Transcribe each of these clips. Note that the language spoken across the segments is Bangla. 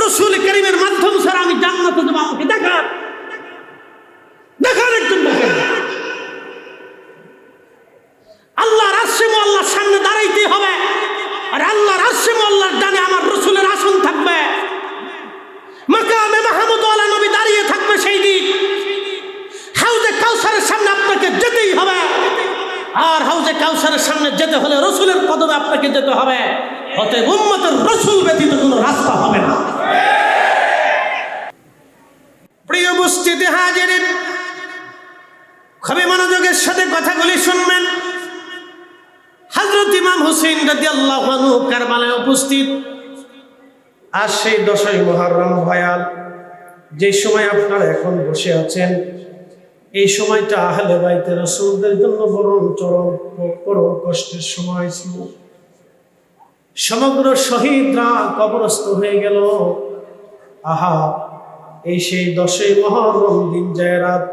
রাসূল কারীমের মাধ্যম ছাড়া আমি জান্নাতে যাব, আমাকে দেখান, দেখান, একজন দেখান। আল্লাহর আরশে আল্লাহর সামনে দাঁড়াইতে হবে, আর আল্লাহর আরশে আল্লাহর ডানে আমার রাসূলের আসন থাকবে, মাকামে মাহমুদ ওয়ালা নবী দাঁড়িয়ে থাকবে সেই দিন। হাউজে কাউসারের সামনে আপনাকে যেতেই হবে, আর হাউজে কাউসারের সামনে যেতে হলে রাসূলের কদমে আপনাকে যেতে হবে। অতএব উম্মতের রাসূল ব্যতীত কোনো রাস্তা হবে না। প্রিয় উপস্থিতি হাজিরিন, খুবই মনোযোগের সাথে কথাগুলি শুনবেন। হযরত ইমাম হুসাইন রাদিয়াল্লাহু আনহু কারবালায় উপস্থিত। আর সেই 10ই মুহররম ভয়াল, যে সময় আপনারা এখন বসে আছেন, এই সময়টা আহলে বাইতে রাসূলদের জন্য পরম কষ্টের সময় ছিল। সমগ্র শহীদরা কবরস্থ হয়ে গেল। আহা, এই সেই 10ই মুহররম দিন যায় রাত,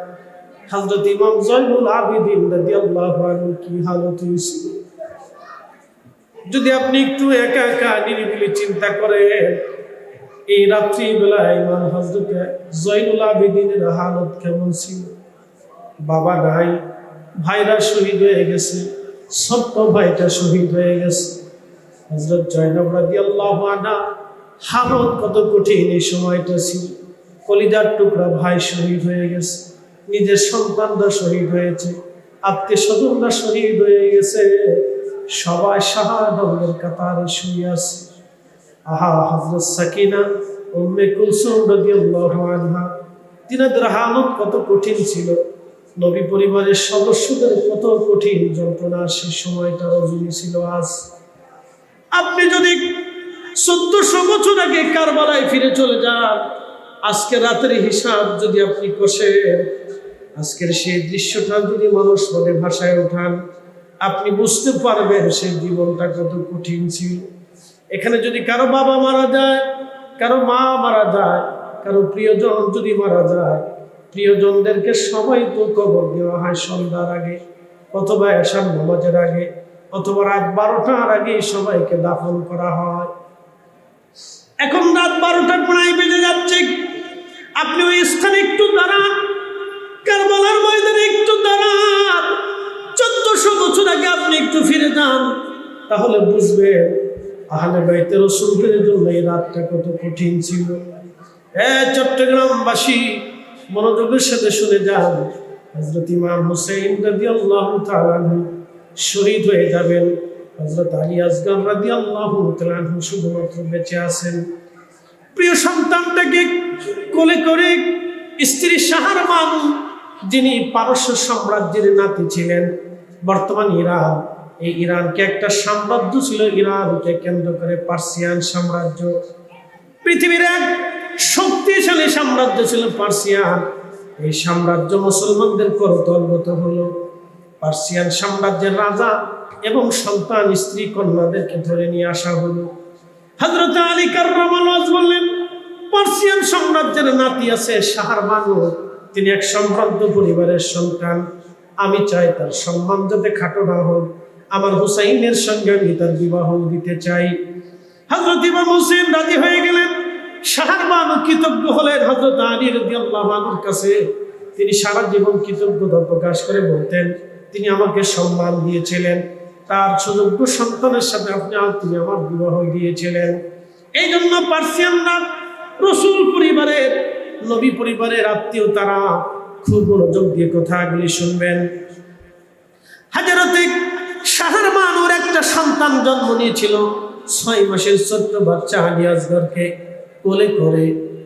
হযরত ইমাম জয়নুল আবেদিন রাদিয়াল্লাহু আনহু কি হালত হয়েছিল। যদি আপনি একটু একা একা নিরিবিলি চিন্তা করেন, এই রাত্রি বেলায় ইমাম হযরত জয়নুল আবেদিনের হালত কেমন ছিল। বাবা নাই, ভাইরা শহীদ হয়ে গেছে, ছোট্ট ভাইটা শহীদ হয়ে গেছে। হযরত জয়নব রাদিয়াল্লাহু আনহা হালত কত কঠিন এই সময়টা ছিল। কলিজার টুকরা ভাই শহীদ হয়ে গেছে, নিজের সন্তানরা শহীদ হয়েছে, আত্মীয় স্বজনরা শহীদ হয়ে গেছে, সবাই শাহাদাতের কাতারে শুয়ে আছে। আহা, হযরত সাকিনা উম্মে কুলসুম রাদিয়াল্লাহু আনহা, তিনাদের হালত কত কঠিন ছিল। নবী পরিবারের সদস্যদের কত কঠিন যন্ত্রণা সেই সময়টা রজনী ছিল। আজ আপনি যদি 1400 বছর আগে কারবালায় ফিরে চলে যান, আজকে রাতের হিসাব যদি আপনি কষেন, আজকের সেই দৃশ্যটা যদি মানুষ মনে ভাষায় ওঠান, আপনি বুঝতে পারবেন সেই জীবনটা কত কঠিন ছিল। এখানে যদি কারো বাবা মারা যায়, কারো মা মারা যায়, কারো প্রিয়জন যদি মারা যায়, প্রিয়জনদেরকে সবাই তো কবর দেওয়া হয় সন্ধ্যার আগে, অথবা এশার নামাজের আগে, অথবা রাত 12টার আগে সবাইকে দাফন করা হয়। এখন রাত 12টা প্রায় বেজে যাচ্ছে। আপনি ওই স্থানে একটু দাঁড়ান, কারবালার ময়দানে একটু দাঁড়ান, 1400 বছর আগে আপনি একটু ফিরে যান, তাহলে বুঝবেন আহলে বাইতে রাসূলের জন্য এই রাতটা কত কঠিন ছিল। চট্টগ্রামবাসী মনোযোগের সাথে শুনে যান, হযরত ইমাম হুসাইন রাদিয়াল্লাহু তাআলা শহীদ হয়ে যাবেন। হযরত আলী আসগর রাদিয়াল্লাহু তাআলা শুধুমাত্র বেঁচে আছেন। প্রিয় সন্তানটাকে কোলে করে স্ত্রী শাহরমান, যিনি পারস্য সাম্রাজ্যের নাতি ছিলেন, বর্তমান ইরান, এই ইরানকে একটা সাম্রাজ্য ছিল, ইরানকে কেন্দ্র করে পার্সিয়ান সাম্রাজ্য, পৃথিবীর এক শক্তিশালী সাম্রাজ্য ছিল পার্সিয়ান। এই সাম্রাজ্য মুসলমানদের করতলগত হলো। পার্সিয়ান সাম্রাজ্যের রাজা এবং সন্তান স্ত্রী কন্যাদেরকে ধরে নিয়ে আসা হলো। হযরত আলী কাররামাল্লাহু ওয়াজহু বললেন, পার্সিয়ান সাম্রাজ্যের নাতি আছে শাহরবানু, তিনি এক সমৃদ্ধ পরিবারের সন্তান, আমি চাই তার সম্মান যাতে খাটো না হোক, আমার হুসাইনের সঙ্গে আমি তার বিবাহ দিতে চাই। হযরত ইমাম হুসাইন রাজি হয়ে গেলেন। শাহরবানু কৃতজ্ঞ হলেন হযরত আলী রাদিয়াল্লাহু আনহুর কাছে। তিনি সারা জীবন কৃতজ্ঞতা প্রকাশ করে বলতেন, তিনি আমাকে সম্মান দিয়েছিলেন, তার সুযোগ্য সন্তানের সাথে তিনি আমার বিবাহ দিয়েছিলেন। এই জন্য পার্সিয়ানরা রাসূল পরিবারের, নবী পরিবারের আত্মীয়, তারা খুব মনোযোগ দিয়ে কথাগুলি শুনবেন। হযরতে শাহরবানুর একটা সন্তান জন্ম নিয়েছিল, 6 মাসের ছোট্ট বাচ্চা আলী আসগরকে কোলে করে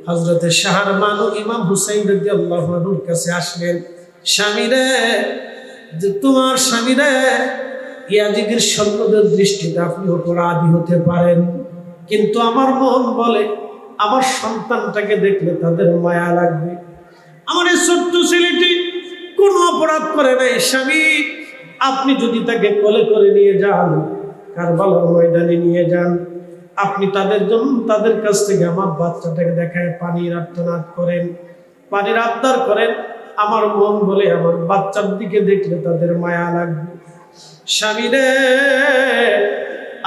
হযরতে শাহরবানু ইমাম হুসাইন রাদিয়াল্লাহু আনহুর কাছে আসলেন। স্বামীরে, তোমার স্বামীরে, ইয়াজিদের সৈন্যদের দৃষ্টিতে আপনি অপরাধী হতে পারেন, কিন্তু আমার মন বলে আমার সন্তানটাকে দেখলে তাদের মায়া লাগবে। আমার এই ছোট্ট ছেলেটি কোনো অপরাধ করে নাই, স্বামী আপনি যদি তাকে কোলে করে নিয়ে যান, কারবালার ময়দানে নিয়ে যান, আপনি তাদের জন্য তাদের কাছ থেকে আমার বাচ্চাটাকে দেখায় পানির আর্তনাদ করেন, পানির আবদার করেন, আমার মন বলে আমার বাচ্চার দিকে দেখলে তাদের মায়া লাগবে। স্বামী রে,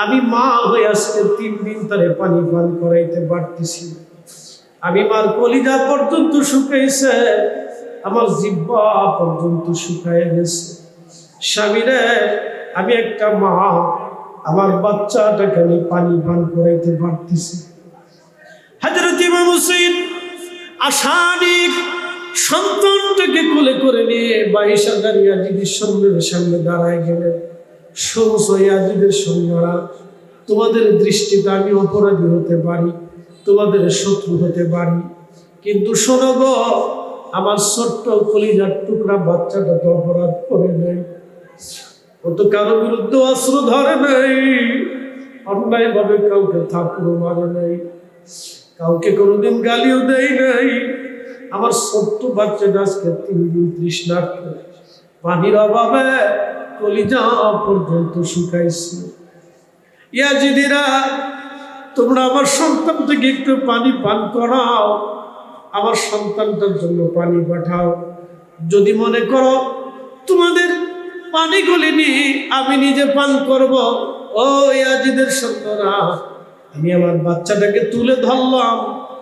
আমি মা হয়ে আজকে 3 দিন ধরে পানি পান করাইতে পারতেছি, আমি মার কলিজা পর্যন্ত শুকাইছে, আমার জিহ্বা পর্যন্ত শুকায় গেছে। স্বামীরে, আমি একটা মা, আমার বাচ্চাটাকে আমি পানি পান করাইতে পারতেছি। হযরত ইমাম হুসাইন আশানিক সন্তানটাকে কোলে করে নিয়ে 22,000 ইয়াজিদের সামনে দাঁড়ায় গেলেন। সমস্ত ইয়াজিদের সৈন্যরা, তোমাদের দৃষ্টিতে আমি অপরাধী হতে পারি, তোমাদের শত্রু হতে পারি, কিন্তু শোনো গো, আমার ছোট্ট কলিজার টুকরা বাচ্চাটা তো অপরাধ করে নাই, ও তো কারো বিরুদ্ধে অস্ত্র ধরে নাই, অন্যায় ভাবে কাউকে থাপ্পড় মারে নাই, কাউকে কোনোদিন গালিও দেয় নাই। আমার ছোট্ট বাচ্চাটা আজকে 3 দিন তৃষ্ণার্ত, পানির অভাবে কলিজা পর্যন্ত শুকাইছে। ইয়াজিদিরা, তোমরা আমার সন্তান থেকে একটু পানি পান করাও, আমার সন্তানটার জন্য পানি পাঠাও। যদি মনে করো তোমাদের পানিগুলি নিয়ে আমি নিজে পান করব, ও ইয়াজিদের সন্তানরা, আমি আমার বাচ্চাটাকে তুলে ধরলাম,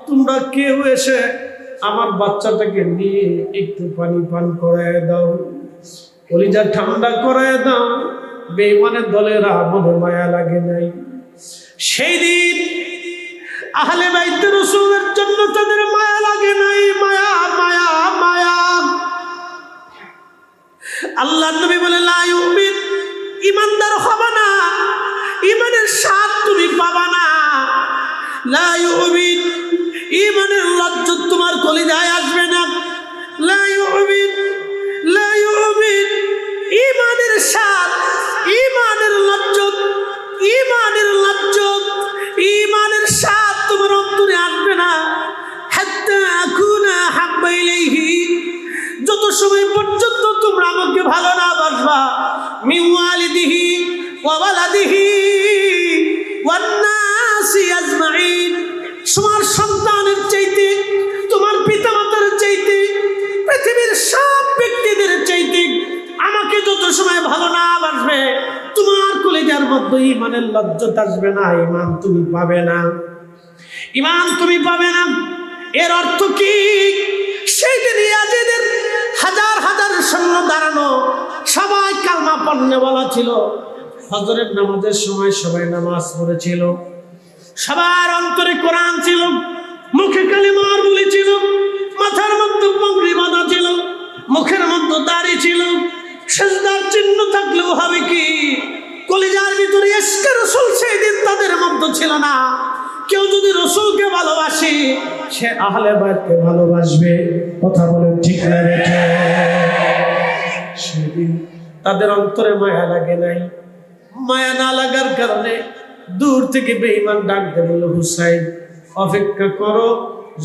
তোমরা কেউ এসে আমার বাচ্চাটাকে নিয়ে একটু পানি পান করায় দাও, কলিজা ঠান্ডা করায় দাও। বেঈমানের দলেরা মনে মায়া লাগে নাই। সেই দিন আহলে বাইতে রাসূলের জন্য তাদের মায়া লাগে নাই। মায়া মায়া মায়া। আল্লাহর নবী বলে, লা ইউমিন, ঈমানদার হবে না, ঈমানের স্বাদ তুমি পাবা না। লা ইউমিন, ঈমানের লজ্জত তোমার কলিজায় আসবে না। লা ইউমিন, লা ইউমিন, ঈমানের স্বাদ, ঈমানের লজ্জত, ঈমানের লজ্জত, ঈমানের স্বাদ তোমার অন্তরে আসবে না। হাত্তা আকুনা হাব্বা ইলাইহি, যত সময় পর্যন্ত তোমরা আমাকে ভালো না বাসবা, মিন ওয়ালিদিহি ওয়া ওয়ালাদিহি ওয়ান নাসি আজমাইন, তোমার সন্তানের চাইতে, তোমার পিতামাতার চাইতে, পৃথিবীর সব ব্যক্তিদের চাইতে আমাকে যত সময় ভালো না বাসবে, তোমার কলিজার মধ্যে ঈমানের লজ্জত আসবে না, ঈমান তুমি পাবে না, ঈমান তুমি পাবে না। এর অর্থ কি? সেই দিন ইয়াজিদের হাজার হাজার সৈন্য দাঁড়ানো, সবাই কালমা পড়নে বলা ছিল। ফজরের নামাজের সময় সবাই নামাজ পড়েছিল, সবার অন্তরে কোরআন ছিল, মুখে কালিমার বুলি ছিল, মাথার মধ্যে পাগড়ি বাঁধা ছিল, মুখের মধ্যে দাড়ি ছিল। সিজদার চিহ্ন থাকলেও হবে কি, কলিজার ভিতরে ইশকে রাসূল সেই দিন তাদের মধ্যে ছিল না। কেউ যদি রাসূলকে ভালোবাসে, সে আহলে বাইতকে ভালোবাসবে। কথা বলেন ঠিক না বেঠে? সেদিন তাদের অন্তরে মায়া লাগে নাই। মায়া না লাগার কারণে দূর থেকে বেঈমান ডাক দেয়, বলল, হুসাইন অপেক্ষা করো,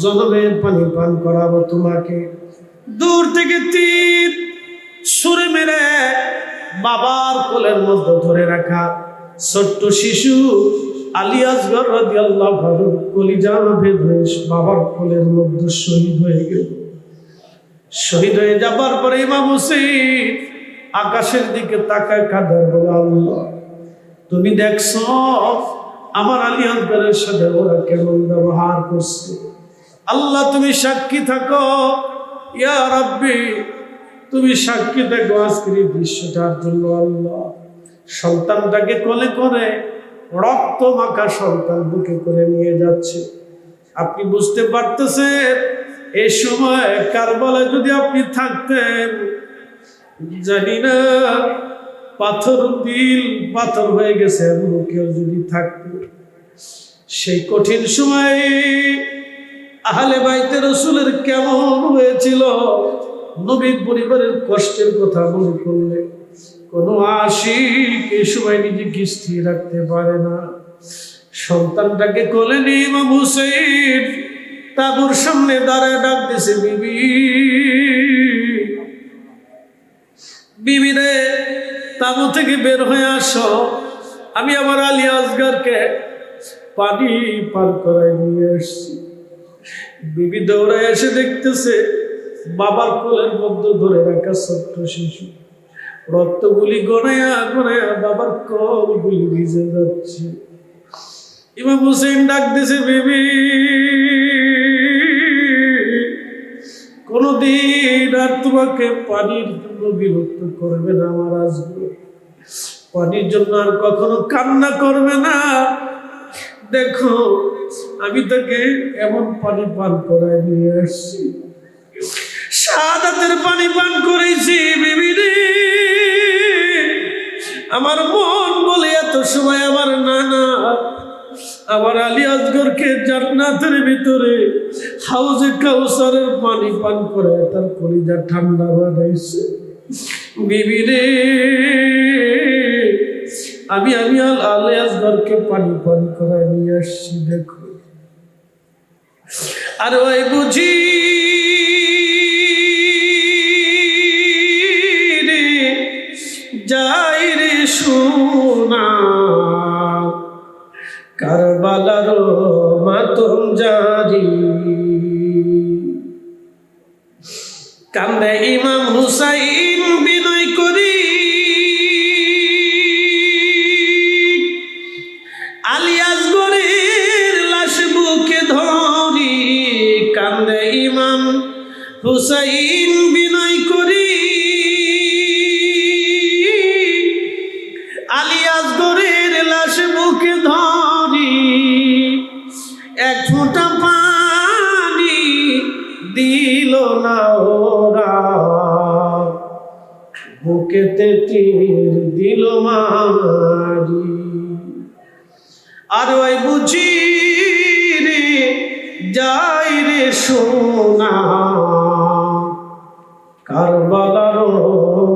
জনমের পানি পান করাবো তোমাকে। দূর থেকে তীর ছুঁড়ে মেরে বাবার কোলের মধ্যে ধরে রাখা ছোট্ট শিশু আলী আসগর রাদিয়াল্লাহু আনহু কলিজা ভেদ হয়ে বাবার কোলের মধ্যে শহীদ হয়ে গেল। শহীদ হয়ে যাবার পরে ইমাম হুসাইন আকাশের দিকে তাকায় কাঁদে, বলে, আল্লাহ তুমি দেখছো আমার আলী আসগরের সাথে ওরা কেমন ব্যবহার করছে, আল্লাহ তুমি সাক্ষী থাকো, ইয়া রাব্বি তুমি সাক্ষী থাকো আজকের এই দৃশ্যটার জন্য। আল্লাহ সন্তানটাকে কোলে করে, রক্ত মাখা সন্তান বুকে করে নিয়ে যাচ্ছে। আপনি বুঝতে পারতেছেন এই সময় কারবালায় যদি আপনি থাকতেন, জানি না পাথর দিল পাথর হয়ে গেছে এমন কেউ যদি থাকতো, সেই কঠিন সময়ে আহলে বাইতে রাসূলের কেমন হয়েছিল। নবীর পরিবারের কষ্টের কথা মনে করলে কোনো আশিক এই সময় নিজেকে স্থির রাখতে পারে না। সন্তানটাকে কোলে নিয়ে ইমাম হুসাইন তাঁবুর সামনে দাঁড়ায় ডাক দিছে, বিবি, বিবি রে, তাঁবু থেকে বের হয়ে আসো, আমি আমার আলী আসগরকে পানি পান করায় নিয়ে এসছি। বিবি দৌড়ায় এসে দেখতেছে বাবার কোলের মধ্যে ধরে রাখা ছোট্ট শিশু রক্তগুলি গনায়া গনায়া বাবার কোলগুলি ভিজে যাচ্ছে। ইমাম হুসাইন ডাক দিছে, বিবি কোনদিন আর তোমাকে পানির জন্য বিরক্ত করবে না আমার আজকে, পানির জন্য আর কখনো কান্না করবে না। দেখো আমি তাকে এমন পানি পান করায় নিয়ে আসছি, শাহাদাতের পানি পান করেছি। বিবি রে, আমার মন বলে এত সময় আমার নানা আমার আলী আসগরকে জান্নাতের ভিতরে হাউজে কাউসারের পানি পান করে তার কলিজা ঠান্ডা বানাইছে। বিবি রে, আমি আলী আসগরকে পানি পান করায় নিয়ে আসছি। দেখো আর ওই বুঝি রে যাই রে সোনা, কারবালার মাতম জারি, কান্দে ইমাম হুসাইন বিনয় করি, আলী আসগরের লাশ বুকে ধরি, কান্দে ইমাম হুসাইন বিনয় করি, আলী আসগরের লাশ বুকে ধরি, এক ফোঁটা পানি দিল না ওরা, বুকেতে তীর দিল মারি। আর ওই বুঝি রে যাই রে সোনা, কারবালার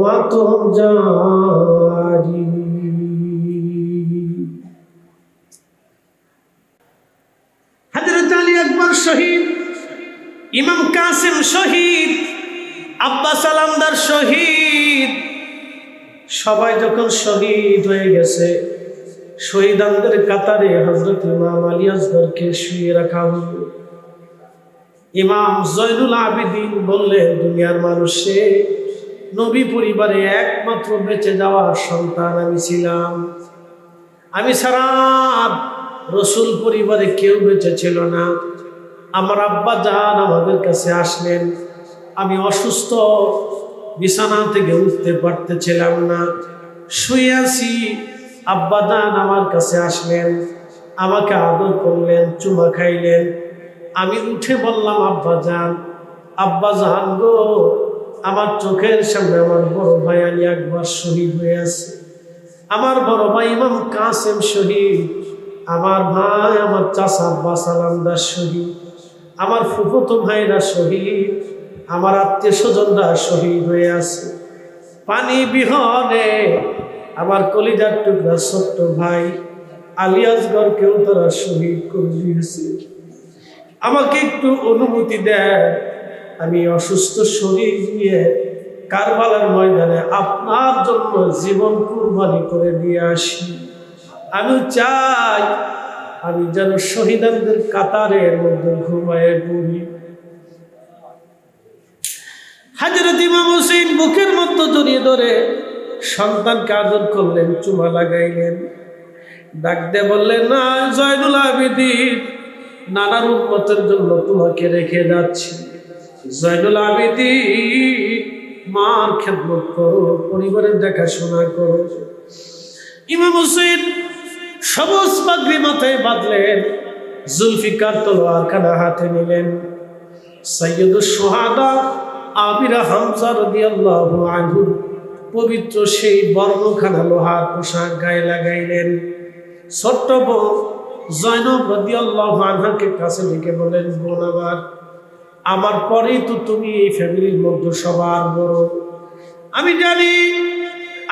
মাতম জারি। হযরত আলী আকবর শহীদ, ইমাম কাসেম শহীদ, আব্বাস আলামদার শহীদ, সবাই যখন শহীদ হয়ে গেছে, শহীদানদের কাতারে হযরত ইমাম আলী আসগরকে শুয়ে রাখা হলো। ইমাম জয়নুল আবেদিন বললেন, দুনিয়ার মানুষে, নবী পরিবারে একমাত্র বেঁচে যাওয়া সন্তান আমি ছিলাম, আমি ছাড়া রসুল পরিবারে কেউ বেঁচে ছিল না। আমার আব্বা জান আমাদের কাছে আসলেন, আমি অসুস্থ, বিছানা থেকে উঠতে পারতেছিলাম না, শুয়ে আছি। আব্বা জান আমার কাছে আসলেন, আমাকে আদর করলেন, চুমা খাইলেন। আমি উঠে বললাম, আব্বা জান গো, আমার চোখের সামনে আমার বড় ভাই আলী আকবর শহীদ হয়ে আছে, আমার বড় ভাই ইমাম কাসেম শহীদ, আমার ভাই আমার চাচা আব্বাস আলামদার শহীদ, আমার ফুফুতো ভাইরা শহীদ, আমার আত্মীয় স্বজনরা শহীদ হয়ে আছে। পানি বিহনে আমার কলিজার টুকরা ছোট্ট ভাই আলী আসগরকেও তারা শহীদ করে দিয়েছে। আমাকে একটু অনুমতি দেয়, আমি অসুস্থ শরীর নিয়ে কারবালার ময়দানে আপনার জন্য জীবন কুরবানি করে দিয়ে আসি। আমি চাই আমি যেন শহীদানদের কাতারের মধ্যে ঘুমায় পড়ি। হযরত ইমাম হুসাইন বুকের মধ্যে জড়িয়ে ধরে সন্তানকে আদর করলেন, চুমা লাগাইলেন, ডাক দিয়ে বললেন, না জয়নুল আবেদিন, নানার উম্মতের জন্য তোমাকে রেখে যাচ্ছি। জয়নুল আবেদিন, মার খেদমত করো, পরিবারের দেখাশোনা করো। ইমাম হুসাইন সবুজ পাগড়ি মাথায় বাঁধলেন, জুলফিকার তলোয়ার খানা হাতে নিলেন। সাইয়্যিদুশ শুহাদা আমির হামজা রাদিয়াল্লাহু আনহু পবিত্র সেই বর্ণখানা লোহার পোশাক গায়ে লাগাইলেন। ছোট্ট বোন জয়নব রাদিয়াল্লাহু আনহাকে কাছে ডেকে বলেন, বোন আমার পরেই তো তুমি এই ফ্যামিলির মধ্যে সবার বড়। আমি জানি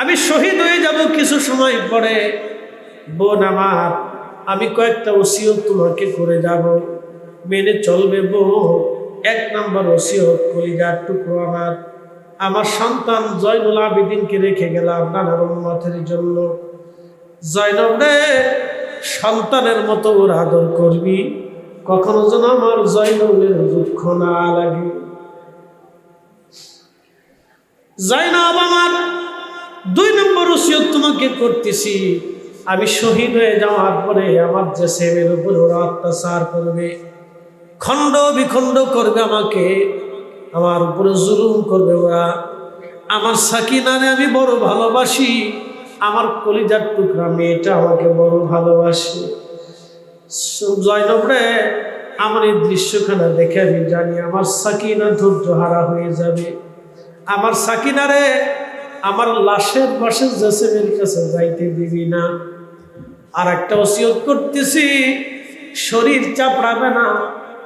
আমি শহীদ হয়ে যাব কিছু সময় পরে, বোন আমার, আমি কয়েকটা ওসিয়ত তোমাকে করে যাব, মেনে চলবে বোন। 1 নম্বর ওসিয়ত, কলিজার টুকরো আমার সন্তান জয়নুল আবেদিনকে রেখে গেলাম নানার উম্মতের জন্য। জয়নব রে, সন্তানের মতো ওর আদর করবি, কখনো যেন আমার জয়নবের দুঃখ না লাগে। জয়নব আমার, 2 নম্বর ওসিয়ত তোমাকে করতেছি, আমি শহীদ হয়ে যাওয়ার পরে আমার যে ছেলের উপর ওরা অত্যাচার করবে, খণ্ড বিখণ্ড করবে আমাকে, আমার উপরে জুলুম করবে ওরা। আমার সাকিনারে আমি বড় ভালোবাসি, আমার কলিজার টুকরা মেয়েটা আমাকে বড় ভালোবাসে। জয়নব রে, আমার এই দৃশ্যখানা দেখে আমি জানি আমার সাকিনা ধৈর্য হারা হয়ে যাবে। আমার সাকিনারে আমার লাশের পাশে জেসেমের কাছে যাইতে দিবি না। আর একটা ওসিয়ত করতেছি, শরীর চাপড়াবে না,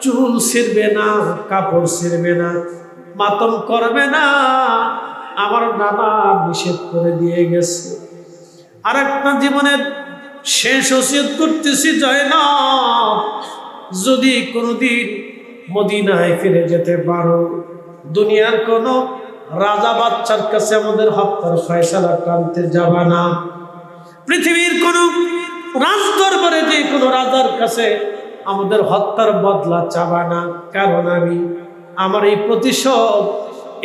চুল ছিঁড়বে না, কাপড় ছিঁড়বে না, মাতম করবে না। আমার নানা নিষেধ করে দিয়ে গেছে। আর একটা জীবনের শেষ ওসিয়ত করতেছি, জয়নব যদি কোনোদিন মদিনায় ফিরে যেতে পারো, দুনিয়ার কোনো রাজা বাচ্চার কাছে আমাদের হত্যার ফয়সালা টানতে যাবা না। পৃথিবীর কোনো রাজদরবারে যে কোনো রাজার কাছে আমাদের হত্যার বদলা চাবা না। কারণ আমি আমার এই প্রতিশোধ,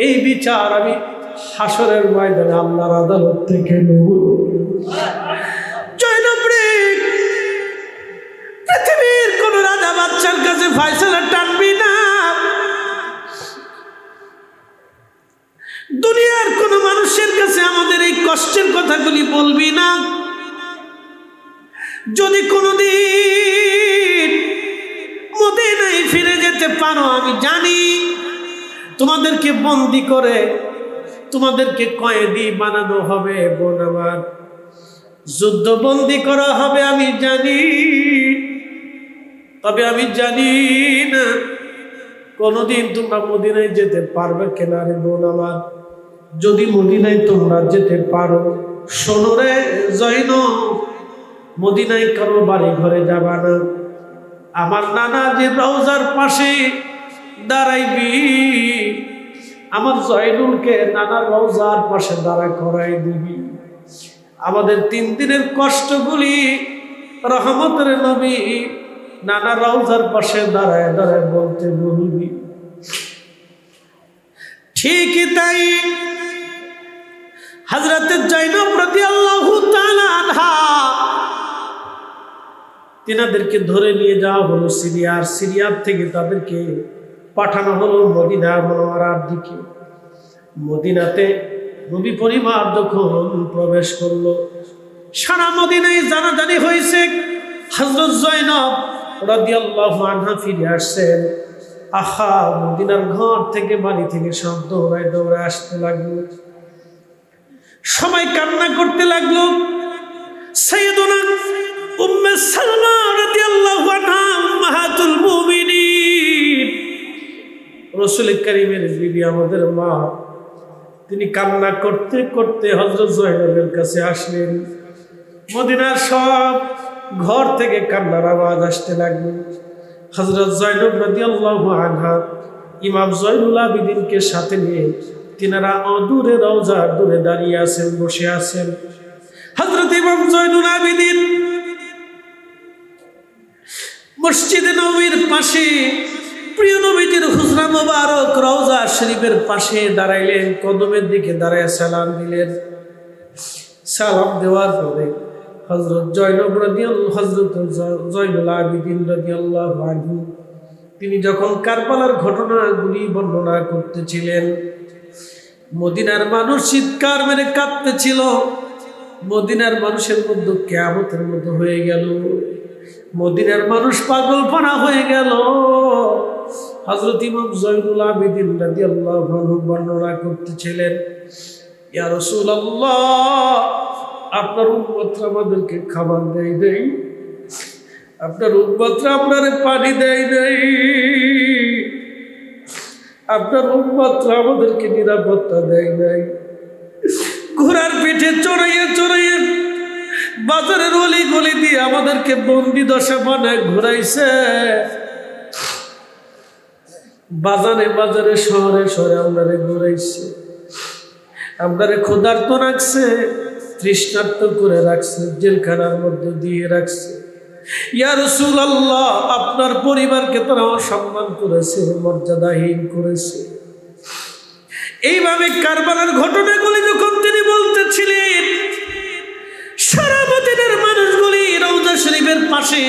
এই বিচার আমি হাসরের ময়দানে আল্লাহর আদালত থেকে নেব। পৃথিবীর কোন রাজা বাচ্চার কাছে ফয়সালা টানবি না, দুনিয়ার কোন মানুষের কাছে আমাদের এই কষ্টের কথাগুলি বলবি না। যদি কোনদিন মদিনায় ফিরে যেতে পারো, আমি জানি তোমাদেরকে বন্দি করে তোমাদেরকে কয়েদি বানানো হবে, বোন আমার, যুদ্ধবন্দি করা হবে, আমি জানি। তবে আমি জানি না কোনদিন তোমরা মদিনায় যেতে পারবে কেনা রে বোন আমার। যদি মদিনায় তোমরা যেতে পারো, শোনো রে জয়নব, মদিনায় কারো বাড়ি ঘরে যাবা না। আমার নানা যে রওজার পাশে দাঁড়াইবি, আমার জয়নুলকে নানার রওজার পাশে দাঁড়া করাই দিবি। আমাদের 3 দিনের কষ্টগুলি রহমতের নবী নানা রওজার পাশে দাঁড়ায় দাঁড়ায় বলতে বলবি। ঠিকই তাই হযরতে জয়নব রাদিয়াল্লাহু তাআলা আনহা, তিনাদেরকে ধরে নিয়ে যাওয়া হলো সিরিয়ার থেকে তাদেরকে পাঠানো হলো মদিনা মুনাওয়ারার দিকে। মদিনাতে নবী পরিবার যখন প্রবেশ করলো, সারা মদিনায় জানাজানি হয়েছে হযরত জয়নব রাদিয়াল্লাহু আনহা ফিরে আসছেন। আহা, মদিনার ঘর থেকে বাড়ি থেকে সব দৌড়ায় দৌড়ায় আসতে লাগলো, সবাই কান্না করতে লাগলো। সাইয়েদুনা উম্মে সালমা রাদিয়াল্লাহু আনহা উম্মাহাতুল মুমিনিন, রাসূল কারীমের বিবি, আমাদের মা, তিনি কান্না করতে করতে হযরত জয়নবের কাছে আসলেন। মদিনার সব ঘর থেকে কান্নার আওয়াজ আসতে লাগলো। হযরত জয়নব রাদিয়াল্লাহু আনহা ইমাম জয়নুল আবিদিনকে সাথে নিয়ে তিনারা অদূরে রওজার দূরে দাঁড়িয়ে আছেন, বসে আছেন। হযরত ইমাম জয়নুল আবিদিন মসজিদে নববীর পাশে, প্রিয় নবীজির হুজরা মোবারক রওজা শরীফের পাশে দাঁড়াইলেন, কদমের দিকে দাঁড়ায় সালাম দিলেন। সালাম দেওয়ার পরে হযরত জয়নুল আবিদিন রাদিয়াল্লাহু আনহু তিনি যখন কারবালার ঘটনাগুলি বর্ণনা করতেছিলেন, মদিনার মানুষ চিৎকার মেরে কাঁদতেছিল। মদিনার মানুষের মধ্যে কিয়ামতের মতো হয়ে গেল, মদিনার মানুষ পাগলপাড়া হয়ে গেল। হযরত ইমাম জয়নুল আবিদিন রাদিয়াল্লাহু আনহু বর্ণনা করতেছিলেন, ইয়া রাসূলুল্লাহ, আপনার উম্মতরা আমাদেরকে খাবার দেয় নাই, আপনার উম্মতরা আপনারে পানি দেয় নাই, আপনার উম্মতরা আমাদেরকে নিরাপত্তা দেয় নাই। ঘোড়ার পিঠে চড়াইয়া চড়াইয়া বাজারের অলি গলি দিয়ে আমাদেরকে বন্দি দশা বানায় ঘুরাইছে। বাজারে বাজারে শহরে শহরে আমাদের ঘুরাইছে, আমাদের ক্ষুধার্ত রাখছে, তৃষ্ণার্ত করে রাখছে, জেলখানার মধ্যে দিয়ে রাখছে। ইয়া রাসূলুল্লাহ, আপনার পরিবারকে তারা অসম্মান করেছে, মর্যাদাহীন করেছে। এইভাবে কারবালার ঘটনাগুলি যখন তিনি বলতেছিলেন, সারা মদিনার মানুষগুলি রওজা শরীফের পাশে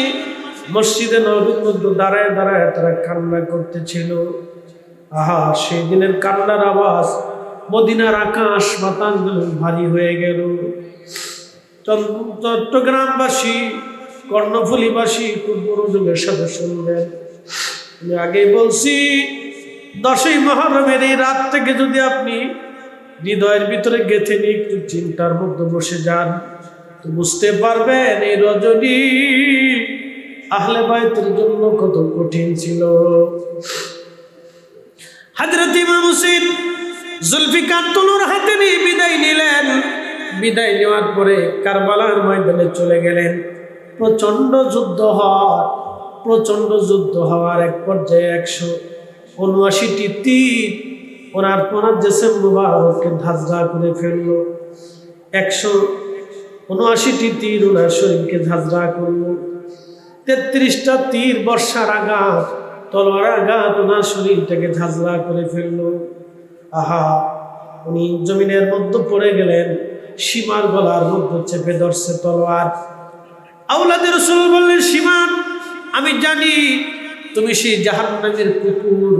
মসজিদে নববীর মধ্যে দাঁড়ায় দাঁড়ায় তারা কান্না করতেছিল। আহা, সেই দিনের কান্নার আওয়াজ মদিনার আকাশ বাতাস ভারী হয়ে গেল। চট্টগ্রামবাসী, কর্ণফুলীবাসী খুব মনোযোগের সাথে শুনবেন। আমি আগেই বলছি, 10ই মুহররমের এই রাত থেকে যদি আপনি হৃদয়ের ভিতরে গেঁথে নিয়ে একটু চিন্তার মধ্যে বসে যান, তো বুঝতে পারবেন এই রজনী আহলে বাইতের জন্য কত কঠিন ছিল। হযরত ইমাম হুসাইন জুলফিকার তনুর হাতে নিয়ে বিদায় নিলেন। বিদায় নেওয়ার পরে কারবালার ময়দানে চলে গেলেন। প্রচন্ড যুদ্ধ হওয়ার এক পর্যায়ে 179টি তীর ওনার জেসেম মুবারককে ধাজরা করে ফেলল। 179টি তীর ওনার শরীরকে ধাজরা করল। 33টা তীর বর্ষার আঘাত, তলোয়ার আঘাত ওনার শরীরটাকে ধাজরা করে ফেলল। আহা, উনি জমিনের মধ্যে পড়ে গেলেন। সীমার গলার মধ্যে চেপে ধরছে তলোয়ার। আওলাদে রাসূল বললেন, সীমা, আমি জানি তুমি সেই জাহান্নামের কুকুর,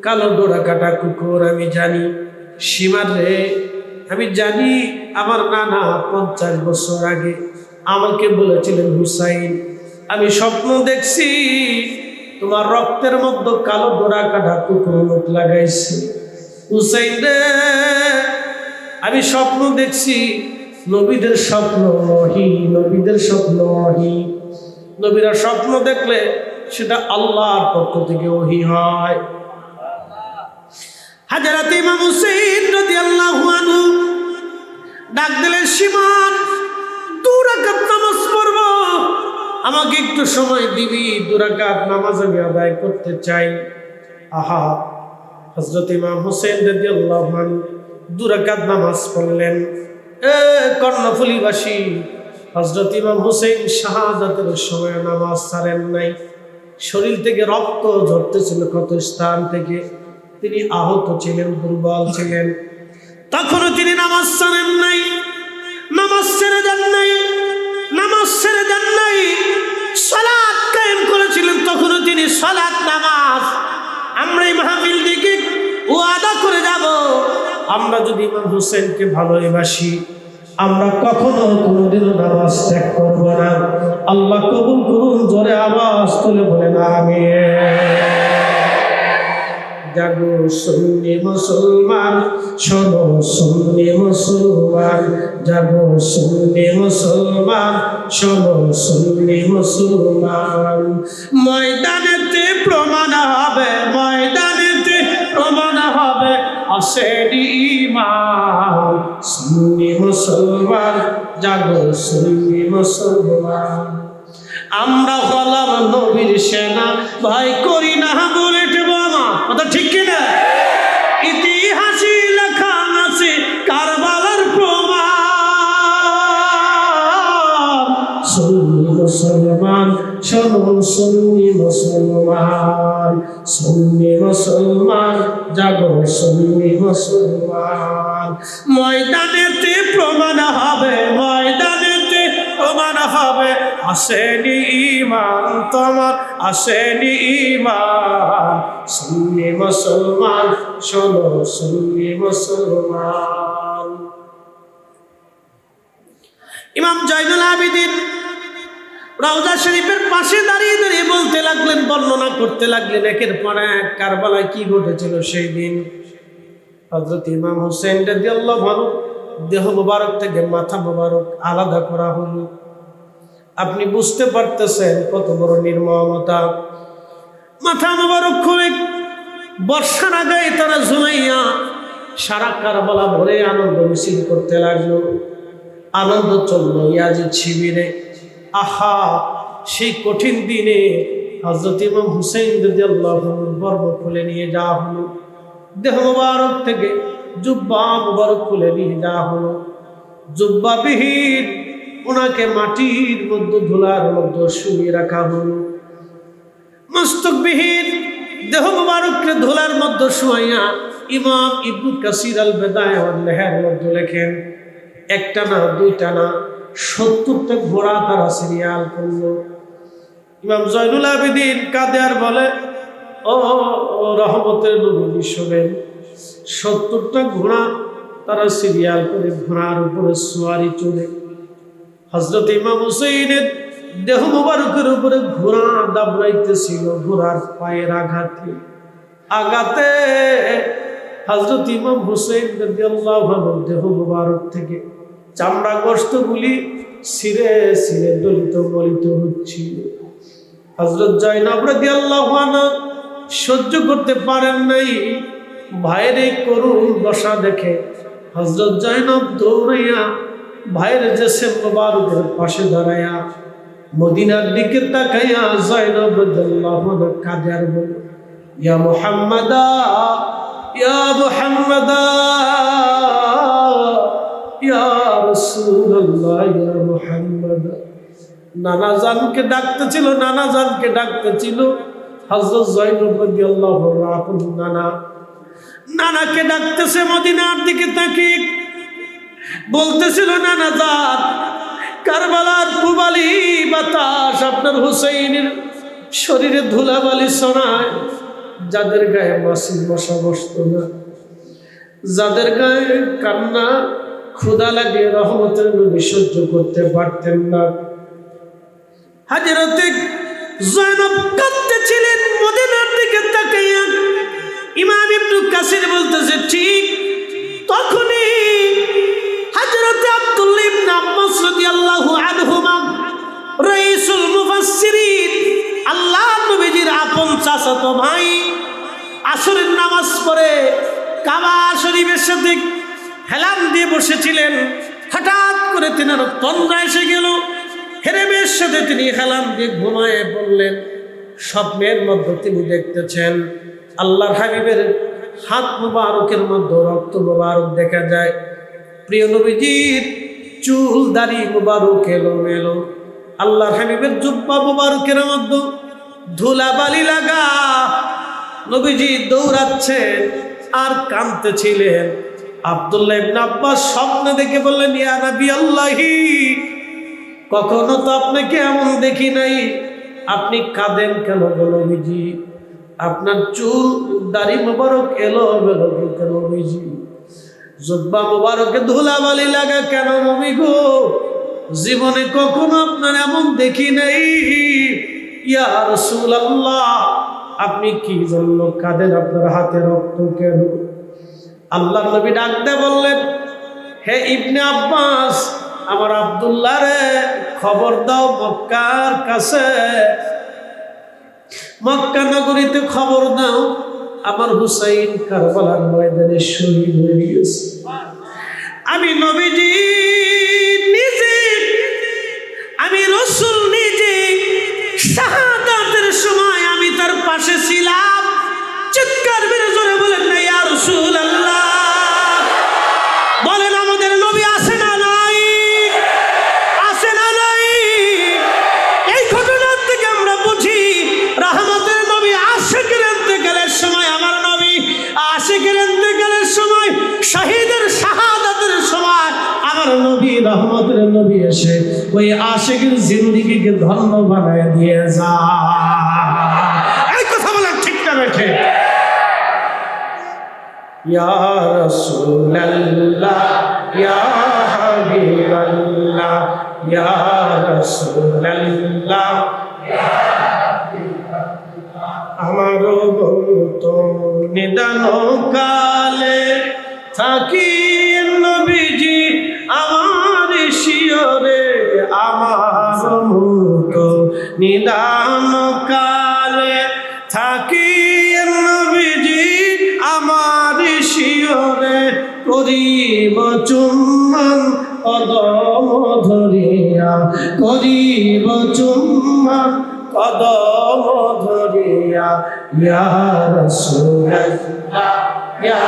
কালো ডোরা কাটা কুকুর। আমি জানি সীমার রে, আমি জানি আমার নানা 50 বছর আগে আমাকে বলেছিলেন, হুসাইন, আমি স্বপ্ন দেখছি তোমার রক্তের মধ্যে কালো ডোরা কাটা কুকুর মুখ লাগাইছে। হুসাইন রে, আমি স্বপ্ন দেখছি। নবীদের স্বপ্ন ওহী, নবীদের স্বপ্ন ওহী। নবীরা স্বপ্ন দেখলে সেটা আল্লাহর পক্ষ থেকে ওহী হয়। হযরত ইমাম হুসাইন রাদিয়াল্লাহু আনহু ডাক দিলেন, সীমান, 2 রাকাত নামাজ পড়ব, আমাকে একটু সময় দিবি, 2 রাকাত নামাজ আমি আদায় করতে চাই। আহা, হযরত ইমাম হুসাইন রাদিয়াল্লাহু আনহু 2 রাকাত নামাজ পড়লেন। কর্ণফুলীবাসী, হযরত ইমাম হুসাইন শাহাদাতের সময় নামাজ ছাড়েন নাই। শরীর থেকে রক্ত ঝরতেছিল কত স্থান থেকে। তিনি আহত ছিলেন, দুর্বল ছিলেন, তখনও তিনি নামাজ ছাড়েন নাই, নামাজ ছেড়ে দেন নাই, নামাজ ছেড়ে দেন নাই। সালাত কায়েম করেছিলেন, তখনও তিনি সালাত নামাজ। আমরা এই মাহফিল থেকে ওয়াদা করে যাব, আমরা যদি ইমাম হুসাইনকে ভালোবাসি, আমরা কখনো কোনোদিনও নামাজ ত্যাগ করব না। আল্লাহ কবুল করুন। জোরে আওয়াজ তুলে বলেন আমিন। জাগো সুন্নি মুসলমান, শোনো সুন্নি মুসলমান, জাগো সুন্নি মুসলমান, শোনো সুন্নি মুসলমান। ময়দানেতে প্রমাণ হবে, ময়দানেতে প্রমাণ হবে, আসেনি ঈমান। সুন্নি মুসলমান, জাগো সুন্নি মুসলমান। আমরা হলাম নবীর সেনা, ভয় করি না বুলেট বোমা। কথা ঠিক কিনা? ইতিহাসে লেখা আছে কারবালার প্রমাণ। সুন্নি মুসলমান, শোনো সুন্নি মুসলমান, সুন্নি মুসলমান, জাগো সুন্নি মুসলমান। ময়দানেতে প্রমাণ হবে, ময়দানেতে প্রমাণ হবে, আসেনি ঈমান তোমার, আসেনি ঈমান। সুন্নি মুসলমান, শোনো সুন্নি মুসলমান। ইমাম জয়নুল আবেদিন রওজা শরীফের পাশে দাঁড়িয়ে দাঁড়িয়ে বলতে লাগলেন, বর্ণনা করতে লাগলেন একের পর এক কারবালায় কি ঘটেছিল সেই দিন। হযরত ইমাম হুসাইন রাদিয়াল্লাহু আনহু দেহ মোবারক থেকে মাথা মোবারক আলাদা করা হলো। আপনি বুঝতে পারতেছেন কত বড় নির্মমতা। মাথা মোবারক খুলে বর্ষার আগে তারা ঝুলাইয়া সারা কারবালা ভরে আনন্দ মিছিল করতে লাগলো। আনন্দ চলল ইয়াজিদ শিবিরে। আহা, সেই কঠিন দিনে হযরত ইমাম হুসাইন রাদিয়াল্লাহু আনহু বর্ম খুলে নিয়ে যাওয়া হলো। দেহ মোবারক থেকে জুব্বা মোবারক খুলে নিয়ে যাওয়া হলো। জুব্বাবিহীন ওনাকে মাটির মধ্যে, ধুলার মধ্যে শুইয়ে রাখা হলো। মস্তকবিহীন দেহ মোবারককে ধুলার মধ্যে শুয়াইয়া ইমাম ইবনে কাসির আল বিদায়া ওয়ান নিহায়ার মধ্যে লেখেন, একটা না, দুইটা না, 70টা ঘোড়া তারা সিরিয়াল করলো। ইমাম জয়নুল আবেদিন কাঁদে আর বলে, ও রহমতের নবী শোনেন, 70টা ঘোড়া তারা সিরিয়াল করে ঘোড়ার উপরে সোয়ারি চলে হযরত ইমাম হুসাইনের দেহ মোবারকের উপরে ঘোড়া দাবড়াইতেছিল। ঘোড়ার পায়ের আঘাতে হযরত ইমাম হুসাইন রাদিয়াল্লাহু আনহু দেহ মোবারক থেকে চামড়া গোশতগুলি ছিঁড়ে ছিঁড়ে দলিত গলিত হচ্ছিল। হযরত জয়নব রাদিয়াল্লাহু আনহা সহ্য করতে পারেন নাই। ভাইয়ের এই করুণ দশা দেখে হযরত জয়নব দৌড়াইয়া ভাইয়ের জিসম মোবারকের পাশে দাঁড়াইয়া মদিনার দিকে তাকাইয়া জয়নব রাদিয়াল্লাহু আনহা কাঁদে আর বলে, ইয়া মুহাম্মাদা, ইয়া মুহাম্মাদা, ইয়া রাসূলুল্লাহ, ইয়া মুহাম্মাদা। নানা জানকে ডাকতেছিল, নানা জানকে ডাকতেছিল। হযরত জয়নব রাদিয়াল্লাহু আনহু আপন নানাকে ডাকতেছে মদিনার দিকে তাকিয়ে বলতেছিল, নানা জান, কারবালার পুবালি বাতাস আপনার হুসাইনের শরীরে ধুলাবালি ছড়ায়। যাদের গায়ে মাছির মশা বসত না, যাদের গায়ে কান্না ক্ষুধা লাগে রহমতের নবী সহ্য করতে পারতেন না। হযরত জয়নব কাঁদতেছিলেন মদিনার দিকে তাকাইয়া। ইমাম ইবনে কাসির বলতেছে, ঠিক তখনই হযরত আব্দুল্লাহ ইবনে আব্বাস রাদিয়াল্লাহু আনহুমা রাইসুল মুফাসসিরিন, আল্লাহর নবীজির আপন চাচাতো ভাই, আসরের নামাজ পড়ে কাবা শরীফের সাথে হেলান দিয়ে বসেছিলেন। হঠাৎ করে তিনার তন্দ্রা এসে গেল। হেরেমের সাথে তিনি হেলান দিয়ে ঘুমায়ে পড়লেন। স্বপ্নের মধ্যে তিনি দেখতেছেন আল্লাহর হাবিবের হাত মুবারকের মধ্যে রক্ত মুবারক দেখা যায়। প্রিয় নবীজির চুল দাড়ি মুবারক এলোমেলো, আল্লাহর হাবিবের জুব্বা মুবারকের মধ্যে ধুলাবালি লাগা। নবীজি দৌড়াচ্ছেন আর কাঁদতেছিলেন। আব্দুল্লাহ ইবনে আব্বাস স্বপ্নে দেখে বললেন, ইয়া নবী আল্লাহি, কখনো তো আপনাকে এমন দেখি নাই, আপনি কাঁদেন কেন গো নবীজি? আপনার চুল দাড়ি মুবারক এলোমেলো কেন নবীজি? জুব্বা মুবারকে ধুলাবালি লাগা কেন নবী গো? জীবনে কখনো আপনার এমন দেখি নাই। ইয়া রাসূলুল্লাহ, আপনি কি জন্য কাঁদেন? আপনার হাতে রক্ত কেন? আল্লাহর নবী ডাকতে বললেন, হে ইবনে আব্বাস, আমার আব্দুল্লাহ রে খবর দাও মক্কার কাছে, মক্কা নগরীতে খবর দাও আমার হুসাইন কারবালার ময়দানে শহীদ হয়ে গেছে। আমি নবীজি নিজে, আমি রাসূল নিজে শাহাদাতের সময় আমি তার পাশে ছিলাম। চিৎকার মেরে জোরে বলেন না ইয়া রাসূলুল্লাহ। বলেন আমাদের নবী আছে না নাই? আছে না নাই? এই ঘটনার থেকে আমরা বুঝি রহমতের নবী আশিকের ইন্তেকালের সময়, আমার নবী আশিকের ইন্তেকালের সময়, শহীদের শাহাদাতের সময় আমার নবী রহমতের নবী এসে ওই আশিকের জিন্দেগিকে ধন্য বানায় দিয়ে যায়। এই কথা বলেন ঠিক না বেঠে? ইয়া রাসূলুল্লাহ, ইয়া হাবিবাল্লাহ, ইয়া রাসূলুল্লাহ, আমার বলতো নিদান কালে থাকি নবীজি আমার শিয়রে, আমার মুতো নিদান কালে থাকি নবীজি আমার শিয়রে, করিব চুম্বন কদম ধরিয়া, করিব চুম্বন কদম ধরিয়া। ইয়া রাসূলুল্লাহ, ইয়া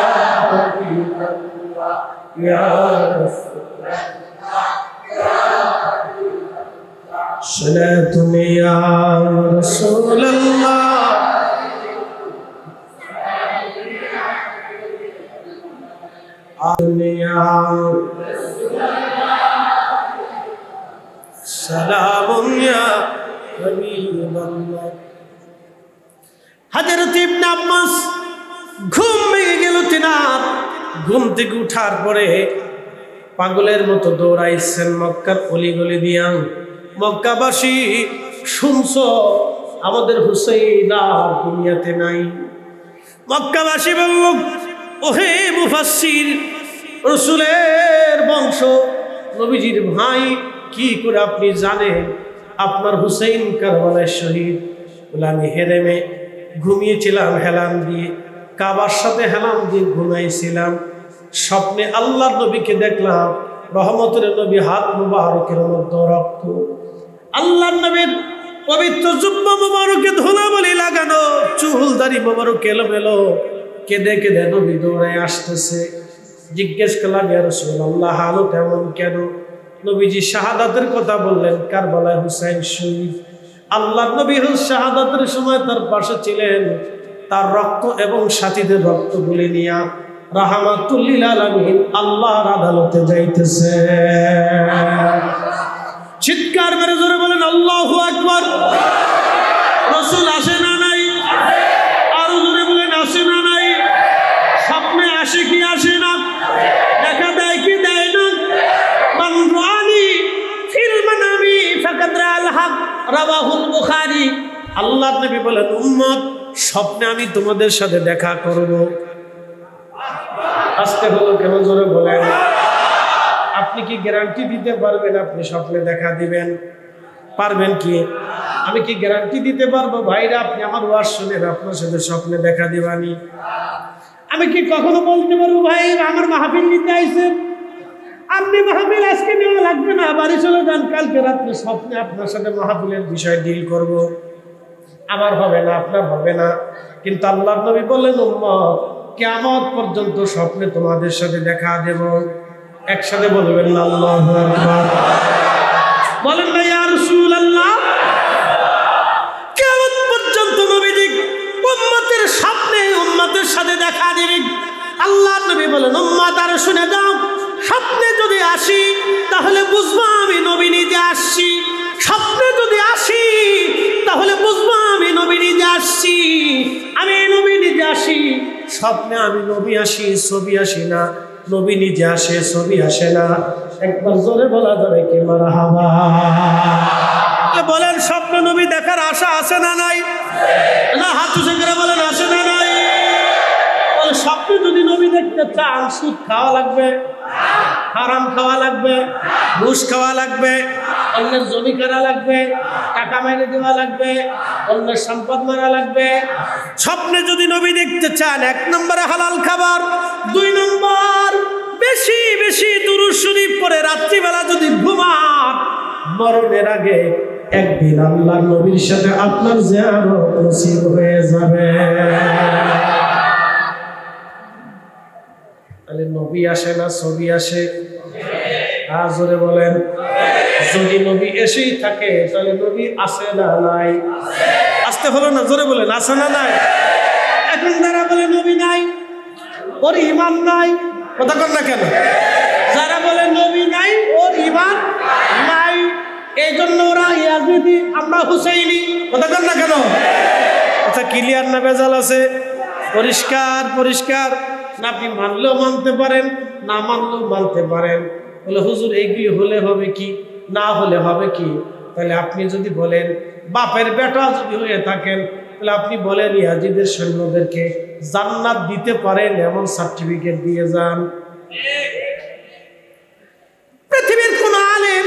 হাবিবাল্লাহ, ইয়া রাসূলুল্লাহ, সালাতুন ইয়া রাসূলুল্লাহ। সালামুন ইয়া হাবিবাল্লাহ। হযরত ইবনে আব্বাস ঘুম ভেঙে গেল। তিনার ঘুম থেকে উঠার পরে পাগলের মতো দৌড়াইছেন মক্কার অলিগলি দিয়া। মক্কাবাসী শুনছো আমাদের হুসাইন আর দুনিয়াতে নাই। মক্কাবাসী বলল, ওহে মুফাসসির, রাসূলের বংশ, নবীজির ভাই, কি করে আপনি জানেন আপনার হুসাইন কারবালায় শহীদ? বলে আমি হেরেমে ঘুমিয়েছিলাম হেলাম দিয়ে, কাবার সাথে হেলাম দিয়ে ঘুমাইছিলাম। স্বপ্নে আল্লাহর নবীকে দেখলাম, রহমতের নবী, হাত মুবারকের মধ্যে রক্ত, আল্লাহর নবীর পবিত্র জুব্বা মুবারকে ধুলাবালি লাগানো, চুল দাড়ি মুবারক এলোমেলো। কেঁদে কেঁদে নবী দৌড়ায় আসতেছে। জিজ্ঞেস করলাম, ইয়া রাসূলুল্লাহ, হালত এমন কেন? নবীজি শাহাদাতের কথা বললেন, কারবালায় হুসাইন শহীদ। আল্লাহর নবী শাহাদাতের সময় তার পাশে ছিলেন, তার রক্ত এবং সাথীদের রক্তগুলি নিয়া রাহমাতুল লিল আলামিন আল্লাহর আদালতে যাইতেছে। চিৎকার মেরে জোরে বলেন আল্লাহু আকবার। রাসূল আসে না নাই? আরো জোরে বলেন আসে না নাই? স্বপ্নে আসে কি আসে না? দেখা দেয় কি দেয় না? মান রানি ফিল মানামি ফাকাদ রাআল হক, রাওয়াহুল বুখারী। আল্লাহর নবী বলেন, উম্মত, স্বপ্নে আমি তোমাদের সাথে দেখা করব। আসতে হলো কেন? জোরে বলেন। আপনি কি গ্যারান্টি দিতে পারবেন আপনি স্বপ্নে দেখা দিবেন? পারবেন কি? আমি কি গ্যারান্টি দিতে পারবো ভাইরা আপনি আমার ওয়াজ শুনেন আপনার সাথে স্বপ্নে দেখা দিবানি? আমি কি কখনো বলতে পারবো ভাই আমার মাহফিল নিতে আইছেন, আপনি মাহফিল আজকে নেওয়া লাগবে না, বাড়ি চলে যান, কালকে রাত্রে স্বপ্নে আপনার সাথে মাহফিলের বিষয় ডিল করব? আমার হবে না, আপনার হবে না। কিন্তু আল্লাহর নবী বললেন, উম্মত, কিয়ামত পর্যন্ত স্বপ্নে তোমাদের সাথে দেখা দেব। একসাথে বলবেন না আল্লাহু আকবার। বলেন না ইয়া রাসূলুল্লাহ। কিয়ামত পর্যন্ত নবীজি উম্মতের স্বপ্নে উম্মতের সাথে দেখা দিবেন। আল্লাহর নবী বলেন, উম্মত আর শুনে যাও, স্বপ্নে যদি আসি তাহলে বুঝবা আমি নবী নিজে আসছি। স্বপ্নে যদি আসি তাহলে বুঝবা আমি নবী নিজে আসছি। আমি নবী নিজে আসি, স্বপ্নে আমি নবী আসি, ছবি আসি না। নবী নিজে আসে, ছবি আসে না। একবার জোরে বলা যাবে কি মারহাবা? বলেন স্বপ্নে নবী দেখার আশা আছে না নাই? না, হাত উঁচু করে বলেন আছে না নাই? স্বপ্নে যদি নবী দেখতে চান, সুদ খাওয়া লাগবে, হারাম খাওয়া লাগবে, ঘুষ খাওয়া লাগবে, অন্যের জমি কেনা লাগবে, টাকা মেরে দেওয়া লাগবে, অন্যের সম্পদ মারা লাগবে। স্বপ্নে যদি নবী দেখতে চান, 1 নম্বরে হালাল খাবার, 2 নম্বর বেশি বেশি দুরূদ শরীফ পড়ে রাত্রিবেলা যদি ঘুমান, মরণের আগে একদিন আল্লাহর নবীর সাথে আপনার জিয়ারত নসিব হয়ে যাবে। তাহলে নবী আসে না ছবি আসে? জোরে বলেন। যদি নবী এসেই থাকে তাহলে নবী আসে না নাই? আসতে হলো না, জোরে বলেন আসে না নাই? এখন যারা বলে নবী নাই, ওর ঈমান নাই, কথা কন না কেন? যারা বলে নবী নাই ওর ঈমান নাই, এই জন্য ওরা ইয়াজিদি, আমরা হুসাইনি, কথা কন না কেন? আচ্ছা, ক্লিয়ার না ভেজাল আছে? পরিষ্কার পরিষ্কার না? আপনি মানলেও মানতে পারেন, না মানলেও মানতে পারেন। বলে হুজুর এইগুলি হলে হবে কি, না হলে হবে কি? তাহলে আপনি যদি বলেন বাপের বেটা যদি হয়ে থাকেন, তাহলে আপনি বলেন ইয়াজিদের সৈন্যদেরকে জান্নাত দিতে পারেন এমন সার্টিফিকেট দিয়ে যান। পৃথিবীর কোন আলেম,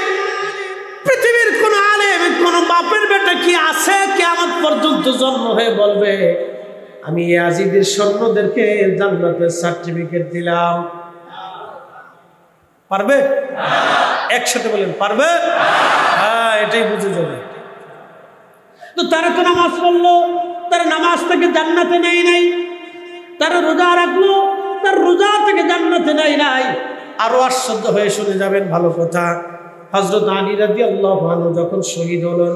পৃথিবীর কোন আলেম কোন বাপের বেটা কি আছে কিয়ামত পর্যন্ত জন্ম হয়ে বলবে আমি ইয়াজিদের সৈন্যদেরকে জান্নাতের সার্টিফিকেট দিলাম? পারবে? একসাথে বলেন পারবে? হ্যাঁ, এটাই বুঝে যাবে। তো তারা তো নামাজ পড়লো, তারা নামাজ থেকে জান্নাতে নেয় নাই। তারা রোজা রাখলো, তার রোজা থেকে জান্নাতে নেয় নাই। আরো আশ্চর্য হয়ে শুনে যাবেন, ভালো কথা। হযরত আলী রাদিয়াল্লাহু আনহু যখন শহীদ হলেন,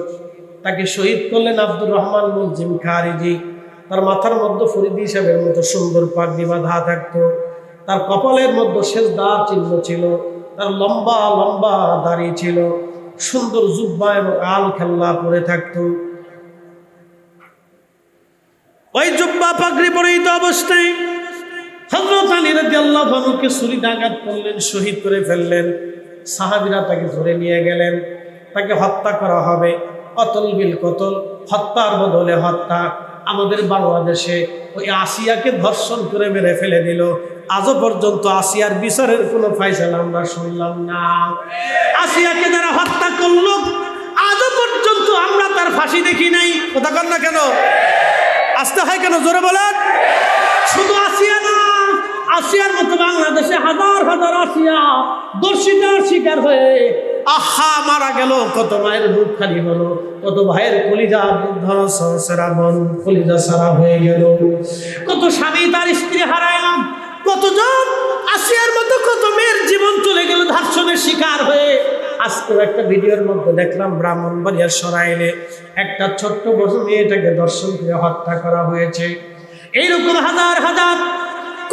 তাকে শহীদ করলেন আব্দুর রহমান মুলজিম খারিজি। তার মাথার মধ্যে ফরিদি সাহেবের মতো সুন্দর পাগড়ি বাঁধা থাকতো, তার কপালের মধ্যে সেজদার চিহ্ন ছিল, তার লম্বা লম্বা দাড়ি ছিল, সুন্দর জুব্বা এবং আল খেল্লা পরে থাকতো। ওই জুব্বা পাগড়ি পরিহিত অবস্থায় হযরত আলী রাদিয়াল্লাহু আনহুকে ছুরিতে আঘাত করলেন, শহীদ করে ফেললেন। সাহাবীরা তাকে ধরে নিয়ে গেলেন, তাকে হত্যা করা হবে। কতল বিল কতল, হত্যার বদলে হত্যা। আমাদের বাংলাদেশে ওই আসিয়াকে ধর্ষণ করে মেরে ফেলে দিল। আজও পর্যন্ত আসিয়ার বিচারের কোনো ফায়সালা আমরা শুনলাম না। আসিয়াকে যারা হত্যা করলো আজও পর্যন্ত আমরা তার ফাঁসি দেখি নাই। কথা কন না কেন? আসতে হয় কেন? জোরে বলেন। শুধু আসিয়া না, আসিয়ার মতো বাংলাদেশে হাজার হাজার আসিয়া দর্শিতার শিকার হয়ে আহা মারা গেল। কত মায়ের বুক খালি হলো, কত ভাইয়ের কলিজা কলিজা সারা হয়ে গেল, কত স্বামী তার স্ত্রী হারাইলাম, কতজন আসিয়ার মতো কত মেয়ের জীবন চলে গেল ধর্ষণের শিকার হয়ে। আজকে একটা ভিডিওর মধ্যে দেখলাম ব্রাহ্মণবাড়িয়ার সরাইলে একটা ছোট্ট বড় মেয়েটাকে ধর্ষণ করে হত্যা করা হয়েছে। এইরকম হাজার হাজার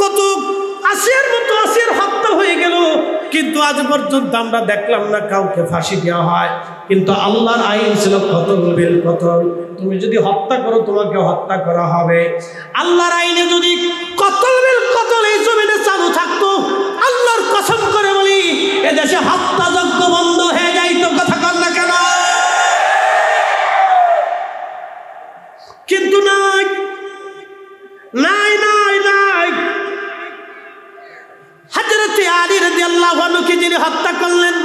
কত আসিয়ার মতো আসিয়ার হত্যা হয়ে গেল, কিন্তু আজ পর্যন্ত আমরা দেখলাম না কাউকে ফাঁসি দেওয়া হয়। কিন্তু আল্লাহর আইন ছিল কতল বিল কতল, তুমি যদি হত্যা করো তোমাকে হত্যা করা হবে। আল্লাহর আইনে যদি কতল বিল কতল এই জমিনে চালু থাকতো, আল্লাহর কসম করে বলি এদেশে হত্যাযজ্ঞ বন্ধ হয়ে যাইতো। কথা কন না কেন? কিন্তু নাই নাই নাই নাই। হযরত আলী রাদিয়াল্লাহু আনহুকে যিনি হত্যা করলেন,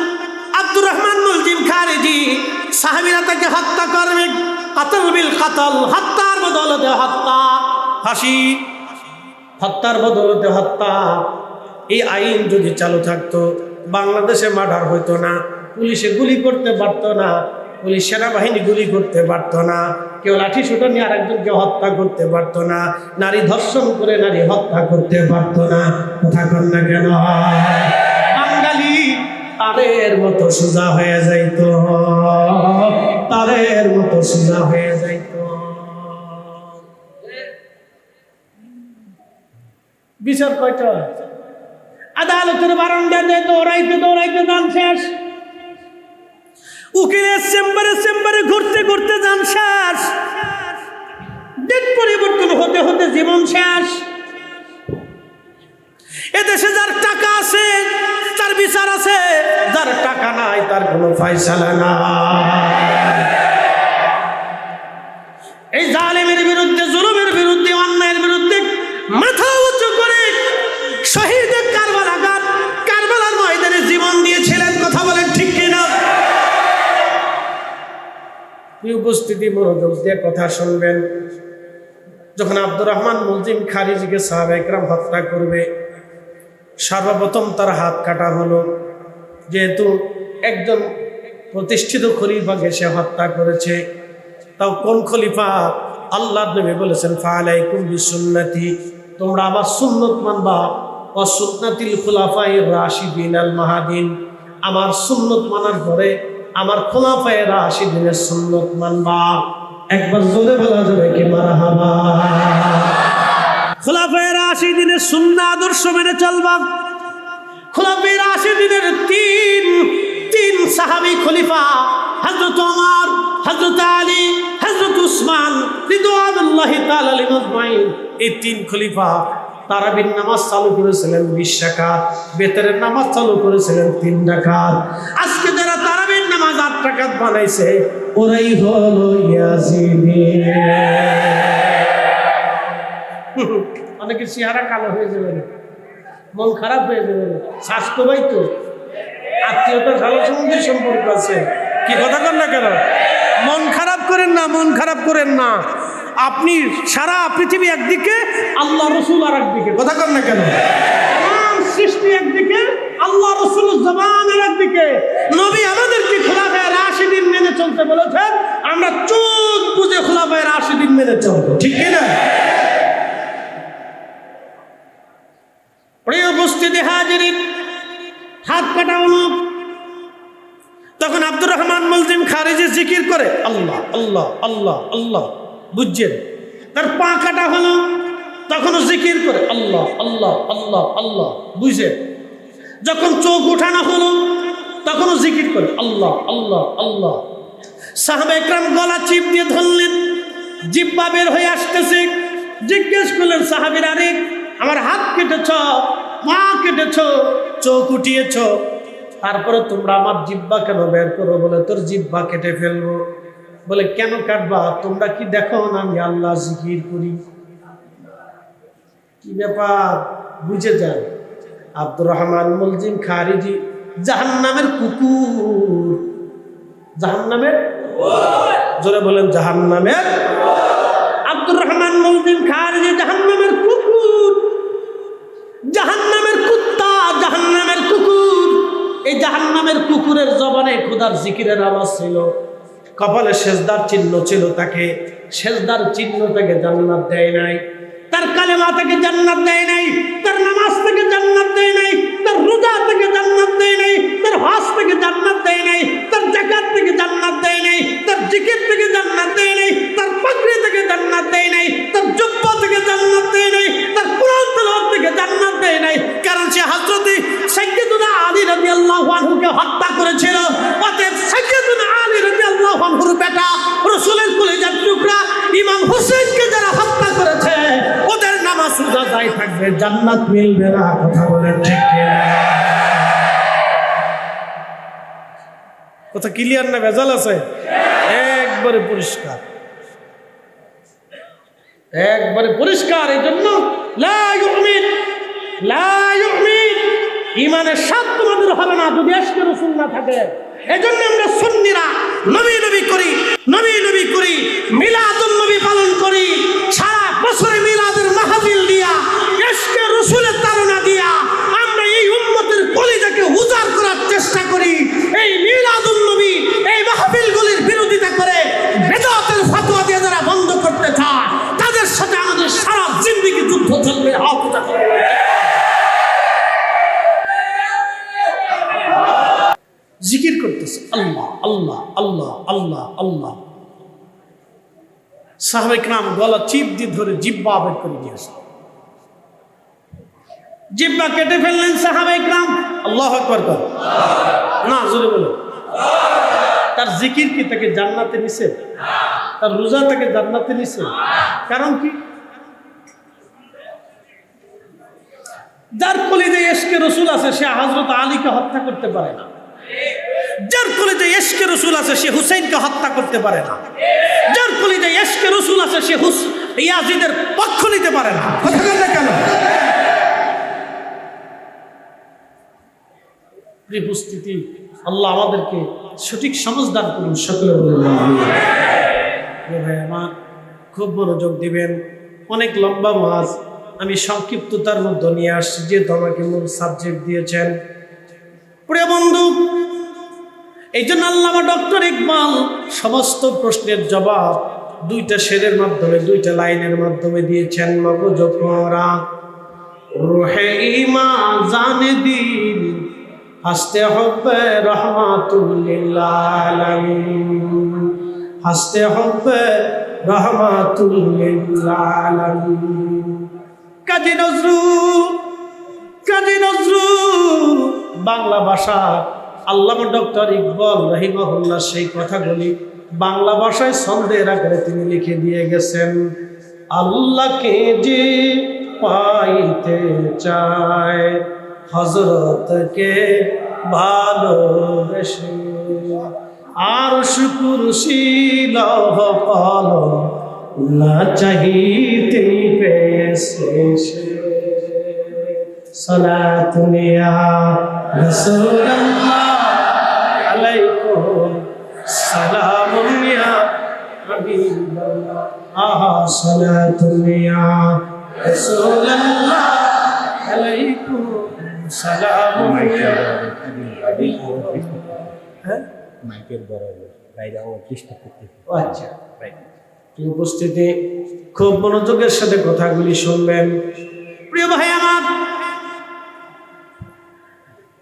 আব্দুর রহমান মুলজিম খারিজি, সাহাবীরা তাকে হত্যা করবে। কতল বিল কতল, হত্যার বদলতে হত্যা, ফাঁসি, হত্যার বদলতে হত্যা। এই আইন যদি চালু থাকতো বাংলাদেশে মার্ডার হইতো না, পুলিশে গুলি করতে পারতো না, পুলিশ সেনাবাহিনী গুলি করতে পারতো না, কেউ লাঠি সুটো নিয়ে আরেকজনকে হত্যা করতে পারতো না, নারী ধর্ষণ করে নারী হত্যা করতে পারতো না। কথা কন না কেন? বাঙালি তারের মতো সোজা হয়ে যাইতো, তারের মতো সোজা হয়ে যাইতো। বিচার কয়টা? আদালতের বারান্দায় দৌড়াইতে দৌড়াইতে যান শেষ, উকিলের চেম্বারে চেম্বারে ঘুরতে ঘুরতে যান শেষ, দিন পরিবর্তন হতে হতে জীবন শেষ। এদেশে যার টাকা আছে তার বিচার আছে, যার টাকা নাই তার কোনো ফায়সালা নাই। এই জালেমের বিরুদ্ধে, জুলুমের বিরুদ্ধে, অন্যায়ের বিরুদ্ধে মাথা উঁচু করে শহীদ কারবালার ময়দানে জীবন দিয়েছিলেন। কথা বলেন ঠিক কিনা? উপস্থিতি মনোযোগ দিয়ে কথা শুনবেন। যখন আব্দুর রহমান মুলজিম খারিজিকে সাহাবা ইকরাম হত্যা করবে, সর্বপ্রথম তার হাত কাটা হলো। যেহেতু একজন প্রতিষ্ঠিত খলিফাকে সে হত্যা করেছে, তাও কোন খলিফা? আল্লাহর নবী বলেছেন ফালাইকুম বিসুন্নতি, তোমরা আমার সুন্নত মানবা, ওয়া সুন্নাতিল খুলাফায়ে রাশিদিন আল মাহাদিন, আমার সুন্নত মানার পরে আমার খুলাফায়ে রাশিদিনের সুন্নত মানবা। একবার জোরে বলা যাবে কি মারহাবা? খুলাফায়ে রাশিদিনের সুন্নাহ আদর্শ মেনে চলবা। খুলাফায়ে রাশিদিনের তিন সাহাবী খলিফা, হযরত ওমর, হযরত আলী, হযরত উসমান রিদওয়ানুল্লাহি তাআলা আলাইহিম আজমাইন, এই তিন খলিফা তারাবির নামাজ চালু করেছিলেন 20 রাকাত, বেতরের নামাজ চালু করেছিলেন 3 রাকাত। আজকে যারা তারাবির নামাজ 8 রাকাত বানাইছে ওরাই হলো ইয়াজিদি। অনেকে চেহারা কালো হয়ে যাবে, মন খারাপ হয়ে যাবে, স্বাস্থ্য ভাই তো আত্মীয়তার ভালো সম্বন্ধের সম্পর্ক আছে। কি কথা কন না কেন? মন খারাপ করেন না, মন খারাপ করেন না। আপনি সারা পৃথিবী একদিকে, আল্লাহ রসুল আর একদিকে। কথা কন না কেন? সৃষ্টি একদিকে, আল্লাহ রসুল জবানের একদিকে। নবী আমাদেরকে খুলাফায়ে রাশিদিন মেনে চলতে বলেছেন, আমরা চোখ বুঝে খুলাফায়ে রাশিদিন মেনে চলবো। ঠিক কিনা? প্রিয় উপস্থিতি হাজিরিন, হাত কাটা হলো। তখন আব্দুর রহমান মুলজিম খারিজি জিকির করে আল্লাহ আল্লাহ আল্লাহ আল্লাহ, বুঝছেন? তার পা কাটা হলো, তখনও জিকির করে আল্লাহ আল্লাহ আল্লাহ আল্লাহ, বুঝছেন? যখন চোখ উঠানো হলো তখনও জিকির করে আল্লাহ আল্লাহ আল্লাহ। সাহাবা ইকরাম গলা চিপ দিয়ে ধরলেন, জিহ্বা বের হয়ে আসতেছে, জিজ্ঞেস করলেন সাহাবীরা, আরে আমার হাত কেটেছ, পা কেটেছ, চোখ উঠিয়েছ, তারপরে তোমরা আমার জিহ্বা কেন বের করো? বলে তোর জিহ্বা কেটে ফেলবো। বলে কেন কাটবা? তোমরা কি দেখো না আমি আল্লাহ জিকির করি? কি ব্যাপার বুঝে যান। আব্দুর রহমান মুলজিম খারিজি জাহান্নামের কুকুর, জাহান্নামের, জোরে বলেন জাহান্নামের। আব্দুর রহমান মুলজিম খারিজি জাহান্নামের কুকুর, জাহান্নামের কুত্তা, জাহান্নামের কুকুর। এই জাহান্নামের কুকুরের জবানে খোদার জিকিরের আওয়াজ ছিল, কপালে সেজদার চিহ্ন ছিল, তাকে সেজদার চিহ্ন থেকে জান্নাত দেয় নাই, তার কালেমা থেকে জান্নাত দেয় নাই, তার নামাজ থেকে জান্নাত দেয় নাই, তার রোজা থেকে জান্নাত দেয় নাই, তার হজ থেকে জান্নাত দেয় নাই, তার যাকাত থেকে জান্নাত দেয় নাই, তার জিকির থেকে জান্নাত দেয় নাই, তার পাগড়ি থেকে জান্নাত দেয় নাই, তার জুব্বা থেকে জান্নাত দেয় নাই, তার কুরআন তেলাওয়াত থেকে জান্নাত দেয় নাই। কারণ সে হযরত সাইয়্যিদুনা আলী রাদিয়াল্লাহু আনহুকে হত্যা করেছিল। অতএব সাইয়্যিদুনা আলী রাদিয়াল্লাহু আনহুর বেটা রাসূলের কলিজার টুকরা ইমাম হোসেনকে যারা হত্যা করেছে ওদের নামাজ রোজা যাই থাকবে, জান্নাত মিলবে না। কথা বলেন ঠিক কিনা? কথা ক্লিয়ার না ভেজাল আছে? একবারে পরিষ্কার, একবারে পরিষ্কার। এই জন্য লা ইউমিন, লা ইউমিন, ঈমানের স্বাদ তোমাদের হবে না যদি আশকে রাসূল না থাকে। এজন্য আমরা সুন্নিরা নবী নবী করি, নবী নবী করি, মিলাদুন নবী পালন করি, সারা বছরে মিলাদের মাহফিল দিয়া, আশকে রাসূলের তাড়না দিয়া আমরা এই উম্মতের কলিজাকে উজাড় করার চেষ্টা করি। এই মিলাদুন নবী, এই মাহফিলগুলির বিরোধিতা করে বেদাতের ফতোয়া দিয়ে যারা বন্ধ করতে চায় তাদের সাথে আমাদের সারা জিন্দেগি যুদ্ধ চলবে। জিকির করতেছে আল্লাহ আল্লাহ আল্লাহ আল্লাহ আল্লাহ। সাহাবায়ে কেরাম গলা চিপ দিয়ে ধরে জিহ্বা বের করে দিয়েছে, জিহ্বা কেটে ফেললেন সাহাবায়ে কেরাম। আল্লাহু আকবার কর না, জোরে বলো। তার জিকির কি তাকে জান্নাতে নিছে? তার রোজা তাকে জান্নাতে নিছে? কারণ কি? যার কলিজায় ইশকে রাসূল আছে সে হযরত আলীকে হত্যা করতে পারে না। যার কলিজায় ইশকে রাসূল আছে সে হুসাইনকে হত্যা করতে পারে না। যার কলিজায় ইশকে রাসূল আছে সে ইয়াজিদের পক্ষ নিতে পারে না। কথা বলেন না কেন? প্রিয় উপস্থিতি, আল্লাহ আমাদেরকে সঠিক সমঝ দান করুন। সকলে বলেন আমিন। ভাই আমার খুব মনোযোগ দিবেন, অনেক লম্বা মাস আমি সংক্ষিপ্ততার মধ্যে নিয়ে আসছি, যেহেতু আমাকে মূল সাবজেক্ট দিয়েছেন। প্রিয় বন্ধু, এই জন্য আল্লামা ডক্টর ইকবাল সমস্ত প্রশ্নের জবাব দুইটা শেরের মাধ্যমে, দুইটা লাইনের মাধ্যমে দিয়েছেন। মগজ পড়া রুহে ঈমান জানে দিন, হাসতে হবে রহমাতুল লিল আলামিন, হাসতে হবে রহমাতুল লিল আলামিন। কাজী নজরুল, কাজী নজরুল বাংলা ভাষা আল্লামা ডক্টর ইকবাল রাহিমাহুল্লাহ সেই কথাগুলি বাংলা ভাষায় ছন্দের আকারে তিনি লিখে দিয়ে গেছেন। আল্লাহকে যে পাইতে চায় হযরতকে ভালোবেসে, আর শুকুরশী লৌহ কলম না চাহিতে পেয়েছে। সালাতুন ইয়া রাসূলুল্লাহ আলাইকুম, সালামুন ইয়া হাবিবাল্লাহ, আহা সালাতুন ইয়া রাসূলুল্লাহ আলাইকুম, সালামুন ইয়া হাবিবাল্লাহ। মাইকের বরাবর বাইরে আওয়াজ চেষ্টা করতে। আচ্ছা, প্রিয় উপস্থিতি, খুব মনোযোগের সাথে কথাগুলি শুনবেন। প্রিয় ভাই আমার,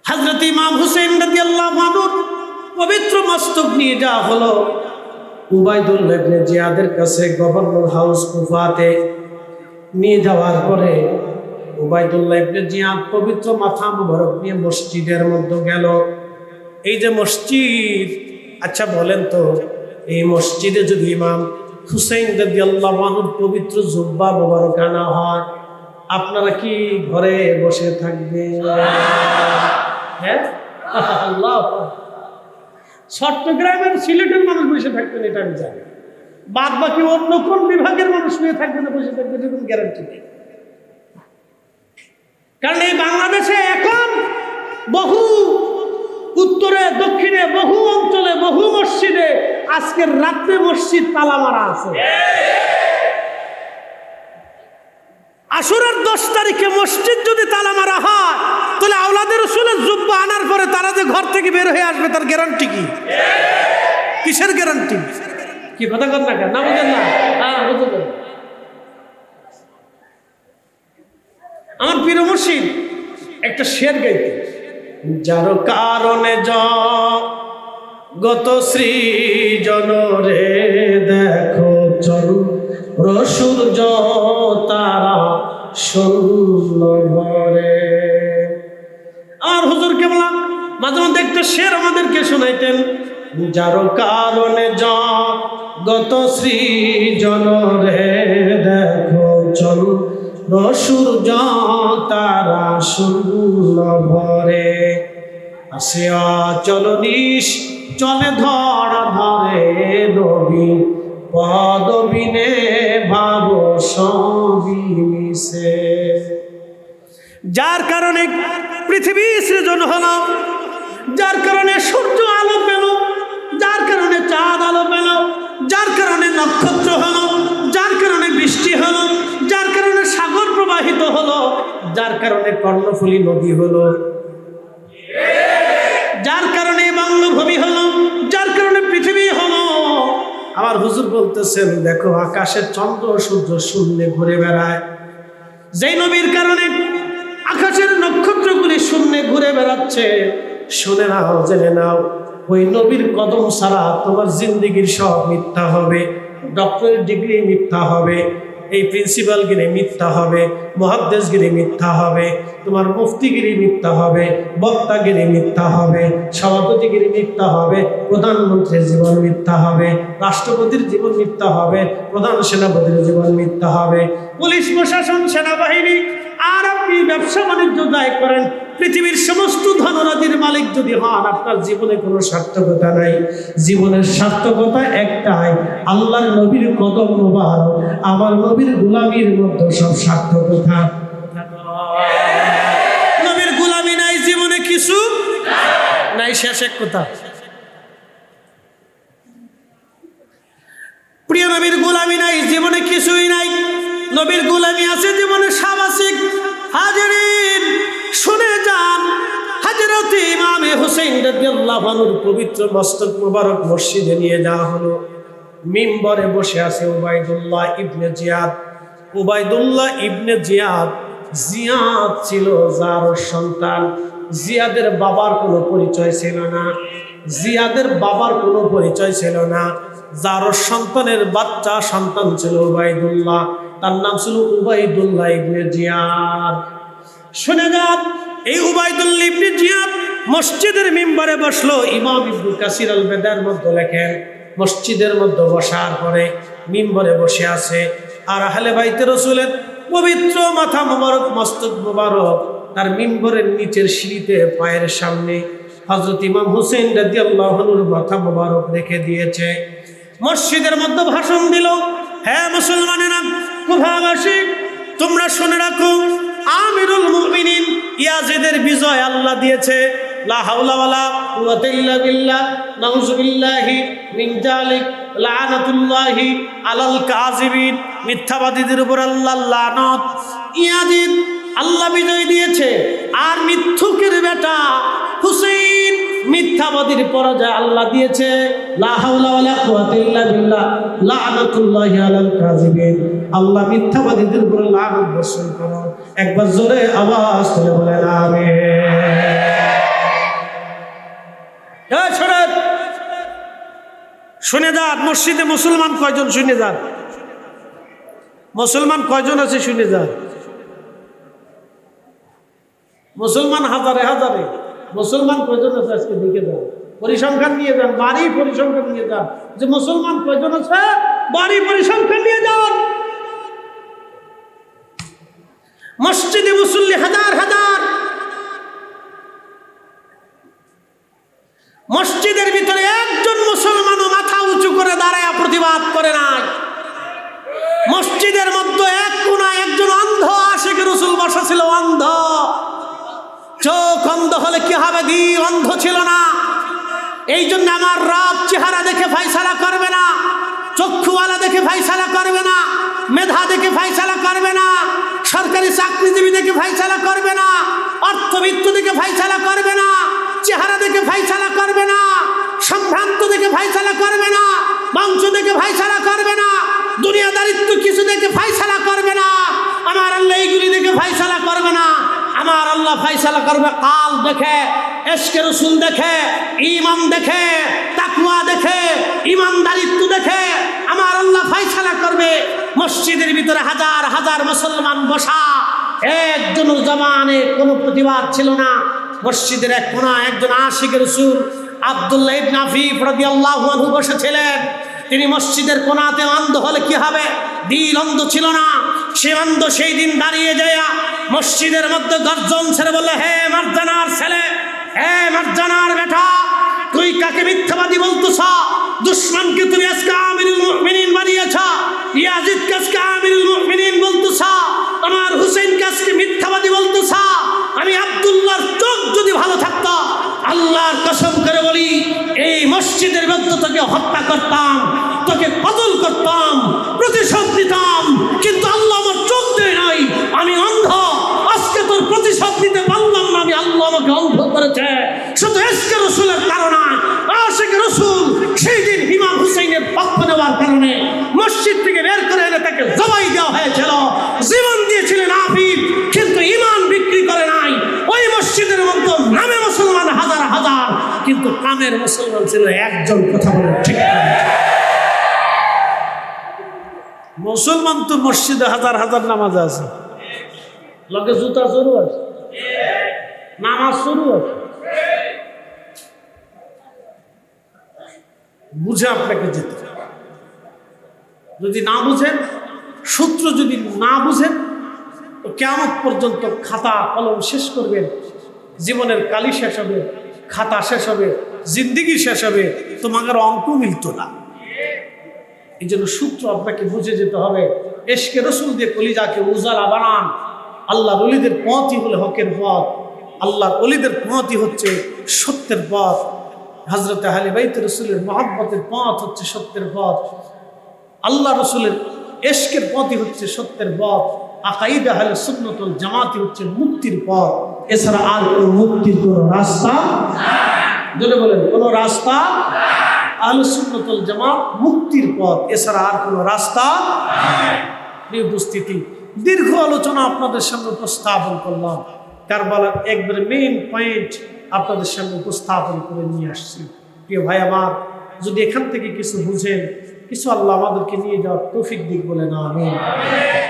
হযরত ইমাম হুসাইন রাদিয়াল্লাহু আনহু পবিত্র মস্তক নিয়ে যাওয়া হলো উবাইদুল্লাহ ইবনে জিয়াদের কাছে, গভর্নর হাউস কুফাতে নিয়ে যাওয়ার পরে উবাইদুল্লাহ ইবনে জিয়াদ পবিত্র মাথা মুবারক নিয়ে মসজিদের মধ্যে গেল। এই যে মসজিদ, আচ্ছা বলেন তো, এই মসজিদে যদি ইমাম হুসাইন রাদিয়াল্লাহু আনহুর পবিত্র জুব্বা মোবারক আনা হয়, আপনারা কি ঘরে বসে থাকবেন? হ্যাঁ, আল্লাহ। চট্টগ্রামের সিলেটের মানুষ বসে থাকবেন এটা আমি জানি, বাদ বাকি অন্য কোন বিভাগের মানুষ নিয়ে থাকবে না বসে থাকবে এরকম গ্যারান্টি নেই। কারণ এই বাংলাদেশে এখন বহু উত্তরে দক্ষিণে বহু অঞ্চলে বহু মসজিদে আজকের রাত্রে মসজিদ তালা মারা আছে। আশুরার 10 তারিখে মসজিদ যদি তালা মারা হয়, তাহলে আওলাদের রাসূলের জুব্বা আনার পরে তারা যে ঘর থেকে বের হয়ে আসবে তার গ্যারান্টি কি? কিসের গ্যারান্টি? কি কথা কর না কেন? না বুঝেন না? হ্যাঁ বুঝলেন। আমার প্রিয় মুর্শিদ একটা শের গাইতে, যার কারণে গত সৃজন রে দেখো চল রসূর্য তারা শূন্য ভরে। আর হুজুর কেবলা মাঝে মধ্যে একটা শের আমাদেরকে শোনাইতেন, যার কারণে গত সৃজন রে দেখো চল রসূর্য তারা শূন্য ভরে। আসে অচল নিশ চলে ধরা ধরে নবী পদবিনে ভাব সবই মিশে। যার কারণে পৃথিবী সৃজন হলো, যার কারণে সূর্য আলো পেল, যার কারণে চাঁদ আলো পেল, যার কারণে নক্ষত্র হলো, যার কারণে বৃষ্টি হলো, যার কারণে সাগর প্রবাহিত হলো, যার কারণে কর্ণফুলী নদী হলো, যার কারণে বাংলাভূমি হলো, যার কারণে পৃথিবী হলো। আমার হুজুর বলতেছেন দেখো আকাশের চন্দ্র সূর্য শূন্যে ঘুরে বেড়ায়, যেই নবীর কারণে আকাশের নক্ষত্রগুলি শূন্যে ঘুরে বেড়াচ্ছে। শুনে নাও, জেনে নাও, ওই নবীর কদম ছাড়া তোমার জিন্দিগির সব মিথ্যা হবে। ডক্টরের ডিগ্রি মিথ্যা হবে, এই প্রিন্সিপালগিরি মিথ্যা হবে, মুহাদ্দিসগিরি মিথ্যা হবে, তোমার মুফতিগিরি মিথ্যা হবে, বক্তাগিরি মিথ্যা হবে, সভাপতিগিরি মিথ্যা হবে, প্রধানমন্ত্রীর জীবন মিথ্যা হবে, রাষ্ট্রপতির জীবন মিথ্যা হবে, প্রধান সেনাপতির জীবন মিথ্যা হবে, পুলিশ প্রশাসন সেনাবাহিনী। আর আপনি ব্যবসা বাণিজ্য দায় করেন, পৃথিবীর সমস্ত ধনরাজির মালিক যদি হন, আপনার জীবনে কোনো সার্থকতা নাই। জীবনের সার্থকতা একটাই, আল্লাহর নবীর কদম মোবারক, আমার নবীর গোলামীর মধ্যে সব সার্থকতা। নবীর গোলামী নাই জীবনে কিছু নাই। শেষ এক কথা, প্রিয় নবীর গোলামী নাই জীবনে কিছুই নাই। নবীর গোলামী আছে জীবনে সাবাসিক। হাজিরিন শুনে যান, হযরত ইমাম হুসাইন রাদিয়াল্লাহু আনহুর পবিত্র মস্তক মোবারক মসজিদে নিয়ে যাওয়া হলো। মিম্বরে বসে আছে উবাইদুল্লাহ ইবনে জিয়াদ। উবাইদুল্লাহ ইবনে জিয়াদ, জিয়াদ ছিল যার সন্তান। জিয়াদের বাবার কোনো পরিচয় ছিল না, জিয়াদের বাবার কোনো পরিচয় ছিল না। যার সন্তানের বাচ্চা সন্তান ছিল উবাইদুল্লাহ, তার নাম ছিল উবাইদুল্লাহ ইবনে জিয়াদ। শুনে যান, এই উবাইদুল্লাহ ইবনে জিয়াদ মসজিদের মিম্বরে বসলো। ইমাম ইবনে কাসির আল বেদার মধ্যে লেখেন, মসজিদের মধ্যে বসার পরে মিম্বরে বসে আছে, আর আহলে বাইতে রাসূলের পবিত্র মাথা মোবারক মস্তক মোবারক তার মিম্বরের নিচের সিঁড়িতে পায়ের সামনে হযরত ইমাম হুসাইন রাদিয়াল্লাহু আনহুর মাথা মোবারক রেখে দিয়েছে। মসজিদের মধ্যে ভাষণ দিল, হ্যাঁ মুসলমানেরা, কুফাবাসী, তোমরা শুনে রাখো, আমিরুল মুমিনিন ইয়াজিদের বিজয় আল্লাহ দিয়েছে। লা হাওলা ওয়ালা কুওয়াতা ইল্লা বিল্লাহ, নাউযুবিল্লাহি মিন যালিক, লানাতুল্লাহি আলাল কাযিবিন। মিথ্যাবাদীদের উপর আল্লাহর লানত। ইয়াজিদ আল্লাহ বিজয় দিয়েছে, আর মিথ্যুকের বেটা হুসাইন মিথ্যাবাদীর পরাজয় আল্লাহ দিয়েছে। লা হাওলা ওয়ালা কুওয়াতা ইল্লা বিল্লাহ, লানাতুল্লাহি আলাল কাযিবিন। আল্লাহ মিথ্যাবাদীদের উপর লানত বর্ষণ করুন। একবার জোরে আওয়াজ তুলে বলেন আমিন। শুনে যান, মসজিদে মুসলমান কয়জন শুনে যান, মুসলমান কয়জন আছে শুনে যান। মুসলমান হাজারে হাজারে, মুসলমান কয়জন আছে আজকে দেখে যান, পরিসংখ্যান নিয়ে যান, বাড়ি পরিসংখ্যান নিয়ে যান যে মুসলমান কয়জন আছে বাড়ি পরিসংখ্যান নিয়ে যান, মসজিদে মুসল্লি হাজার হাজার, মসজিদের ভিতরে একজন মুসলমানও মাথা উঁচু করে দাঁড়ায় প্রতিবাদ করে নাই। মসজিদের মধ্যে এক কোনায় একজন অন্ধ আশিক রাসূল বসা ছিল, অন্ধ। চোখ অন্ধ হলে কি হবে, দিল অন্ধ ছিল না। এই জন্য আমার রব চেহারা দেখে ফয়সালা করবে না, চক্ষুওয়ালা দেখে ফয়সালা করবে না, মেধা দেখে ফয়সালা করবে না, সরকারি চাকরিজীবী দেখে ফয়সালা করবে না, অর্থবিত্ত দেখে ফয়সালা করবে না, চেহারা দেখে ফয়সালা করবে না, সম্ভ্রান্ত দেখে ফয়সালা করবে না, বংশ দেখে ফয়সালা করবে না, দুনিয়াদারিত্ব কিছু দেখে ফয়সালা করবে না। আমার আল্লাহ এইগুলি দেখে ফয়সালা করবে না। আমার আল্লাহ ফয়সালা করবে কাল দেখে, ইশকে রাসূল দেখে, ঈমান দেখে, তাকওয়া দেখে, ঈমানদারিত্ব দেখে আমার আল্লাহ ফয়সালা করবে। মসজিদের ভিতরে হাজার হাজার মুসলমান বসা, একজন জমানে কোনো প্রতিবাদ ছিল না। মসজিদের এক কোণায় একজন আশিক রাসূল আব্দুল্লাহ ইবনে আফিফ রাদিয়াল্লাহু আনহু বসেছিলেন। তিনি মসজিদের কোণাতে অন্ধ হলে কি হবে, দিল অন্ধ ছিল না। সে অন্ধ সেই দিন দাঁড়িয়ে যায় মসজিদের মধ্যে গর্জন ছেড়ে বলল, হে মারজানার ছেলে, হে মারজানার বেটা, তুই কাকে মিথ্যাবাদী বলতেছ? দুশমনকে তুমি আজকে আমিরুল মুমিনিন বানিয়েছ, ইয়াজিদকে আজকে আমিরুল মুমিনিন বলতেছ, আমার হুসাইনকে আজকে মিথ্যাবাদী বলতেছ। আমি আব্দুল্লাহর চোখ যদি ভালো থাকতো, আল্লাহর কসম করে বলি এই মসজিদের মধ্যে তোকে হত্যা করতাম, তোকে কতল করতাম, প্রতিশোধ নিতাম। কিন্তু আল্লাহ আমার চোখ দেয় নাই, আমি অন্ধ, আজকে তোর প্রতিশোধ নিতে পারলাম না। আমি আল্লাহ আমাকে অন্ধ করেছে শুধু ইশকে রাসূলের কারণে। আশিক রাসূল সেই দিন ইমাম হুসাইনের পক্ষ নেওয়ার কারণে মসজিদ থেকে বের করে এনে তাকে জবাই দেওয়া হয়েছিল। জীবন দিয়েছিলেন আফিফ, কিন্তু ঈমান বিক্রি করে নাই। ওই মসজিদের মধ্যে নামে মুসলমান হাজার হাজার, কিন্তু কামের মুসলমান ছিল একজন। কথা বলে ঠিক না? মুসলমান তো মসজিদে হাজার হাজার নামাজ আছে, লগে জুতা শুরু আছে, নামাজ শুরু আছে। বুঝে আপনাকে যেতে, যদি না বুঝেন, সূত্র যদি না বুঝেন, তো কিয়ামত পর্যন্ত খাতা কলম শেষ করবেন, জীবনের কালি শেষ হবে, খাতা শেষ হবে, জিন্দিগি শেষ হবে, তোমাদের অঙ্ক মিলত না। এই জন্য সূত্র আপনাকে বুঝে যেতে হবে। ইশকে রাসূল দিয়ে কলিজাকে উজালা বানান। আল্লাহর ওলিদের পথই হলো হকের পথ, আল্লাহর ওলিদের পথই হচ্ছে সত্যের পথ। হযরত আহলে বাইত রাসূলের মহব্বতের পথ হচ্ছে সত্যের পথ। আল্লাহ রাসূলের ইশকের পথই হচ্ছে সত্যের পথ। আকাইদে আহলে সুন্নাত ওয়াল জামাতই হচ্ছে মুক্তির পথ। এছাড়া আর কোনো মুক্তির কোনো রাস্তা নাই। যদি বলেন কোনো রাস্তা, আহলে সুন্নাত ওয়াল জামাত মুক্তির পথ, এছাড়া আর কোনো রাস্তা নাই। প্রিয় উপস্থিতি, দীর্ঘ আলোচনা আপনাদের সামনে উপস্থাপন করলাম। কারবালার একবারে মেইন পয়েন্ট আপনাদের সামনে উপস্থাপন করে নিয়ে আসছি। প্রিয় ভাই আমার, যদি এখান থেকে কিছু বুঝেন, কিছু আল্লাহ আমাদেরকে নিয়ে যাওয়ার তৌফিক দিক বলে না আমিন।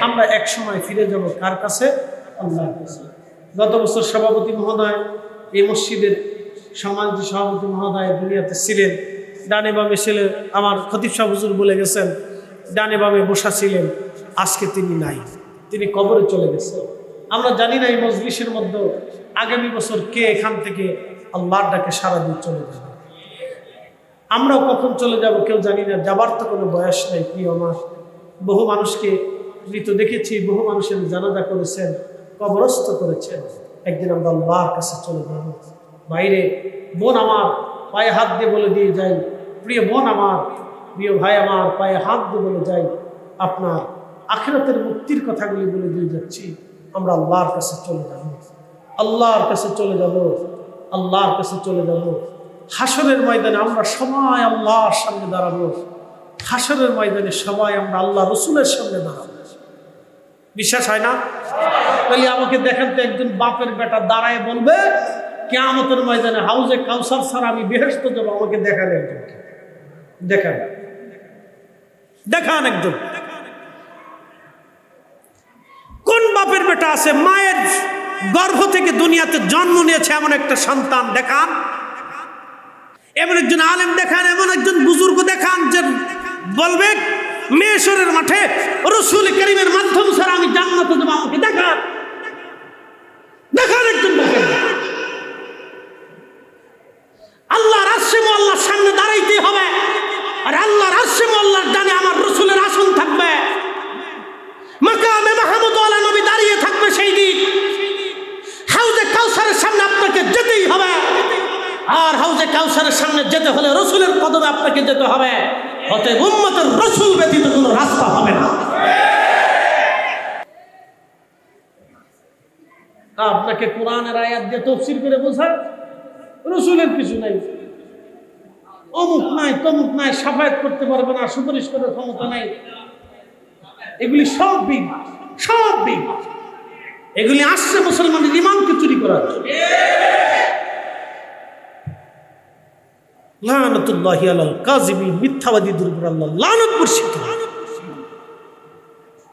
আমরা এক সময় ফিরে যাব কার কাছে? আল্লাহর কাছে। গত বছর সভাপতি মহোদয়, এই মসজিদের সম্মানিত সভাপতি মহোদয় দুনিয়াতে ছিলেন। ডানে বামে ছিলেন, আমার খতিব সাহেব হুজুর বলে গেছেন, ডানে বামে বসা ছিলেন। আজকে তিনি নাই, তিনি কবরে চলে গেছেন। আমরা জানি না এই মজলিসের মধ্যে আগামী বছর কে এখান থেকে আল্লাহর ডাকে সারা দিয়ে চলে যাবে। আমরাও কখন চলে যাব কেউ জানি না, যাবার তো কোনো বয়স নাই। প্রিয় আমার, বহু মানুষকে মৃত দেখেছি, বহু মানুষের জানাজা করেছেন, কবরস্থ করেছেন। একদিন আমরা আল্লাহর কাছে চলে যাব। বাইরে বোন আমার পায়ে হাত দিয়ে বলে দিয়ে যাই, প্রিয় বোন আমার, প্রিয় ভাই আমার, পায়ে হাত দিয়ে বলে যাই, আপনার আখিরাতের মুক্তির কথাগুলি বলে দিয়ে যাচ্ছি। আমরা আল্লাহর কাছে চলে যাব, আল্লাহর কাছে চলে যাব, আল্লাহর কাছে চলে যাব। হাসরের ময়দানে আমরা সবাই আল্লাহর সামনে দাঁড়াবো। হাসরের ময়দানে সবাই আমরা আল্লাহ রসুলের সামনে দাঁড়াবো। বিশ্বাস হয় না? তাহলে আমাকে দেখেন তো, একজন বাপের বেটা দাঁড়ায় বলবে কিয়ামতের ময়দানে হাউজে কাউসার ছাড়া আমি বেহেশতে যাব, আমাকে দেখান একজনকে, দেখান, দেখান একজন। কোন বাপের বেটা আছে মায়ের গর্ভ থেকে দুনিয়াতে জন্ম নিয়েছে এমন একটা সন্তান দেখান, এমন একজন আলেম দেখান, এমন একজন বুজুর্গ দেখান যে বলবে মেশরের মাঠে রাসূল কারীমের মাধ্যম ছাড়া আমি জান্নাতে যাব, আমাকে দেখান একজন দেখেন। আল্লাহর আরশে মুআল্লার সামনে দাঁড়াইতে হবে, আর আল্লাহর আরশে মুআল্লার ডানে আমার রাসূলের আসন থাকবে, মাকামে মাহমুদ ওয়ালা নবী দাঁড়িয়ে থাকবে সেই দিন। হাউজে কাউসারের সামনে আপনাকে যেতেই হবে, আর হাউজে কাউসারের সামনে যেতে হলে রাসূলের কদমে আপনাকে যেতে হবে। অতএব উম্মতের রাসূল ব্যতীত কোনো রাস্তা হবে না। আপনাকে কোরআনের আয়াত দিয়ে তাফসীর করে বোঝায় রাসূলের কিছু নাই, অমুক নাই তমুক নাই, শাফায়াত করতে পারবে না, সুপারিশ করার ক্ষমতা নাই, এগুলি সব বিগ, সব বিগ। এগুলি আসছে মুসলমানের ঈমানকে চুরি করার জন্য। লানাতুল্লাহি আলাল কাযিবিন, মিথ্যাবাদীদের উপর আল্লাহ লানত বর্ষিত।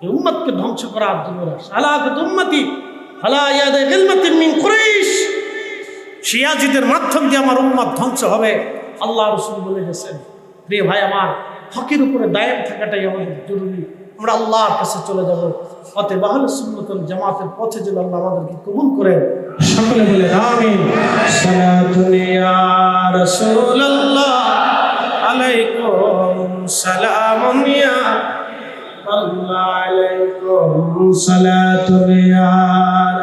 এই উম্মতকে ধ্বংস করার জন্য সালাকাত উম্মতি আলা ইয়াদি গিলমাতিন মিন কুরাইশ, শিয়াজিদের মাধ্যম দিয়ে আমার উম্মত ধ্বংস হবে। আল্লাহ রাসূল বলে গেছেন। প্রিয় ভাই আমার, হকের উপরে দায়েম থাকাটাই আমাদের জরুরি। আমরা আল্লাহর কাছে চলে যাব। অতএব আহলে সুন্নাত ওয়াল জামাতের পথে যেন আল্লাহ আমাদেরকে কবুল করেন। সকলে বলে আমিন। সালাতুন ইয়া রাসূলুল্লাহ আলাইকুম সালামুন ইয়া আল্লাহ আলাইকুম সালাতুন ইয়া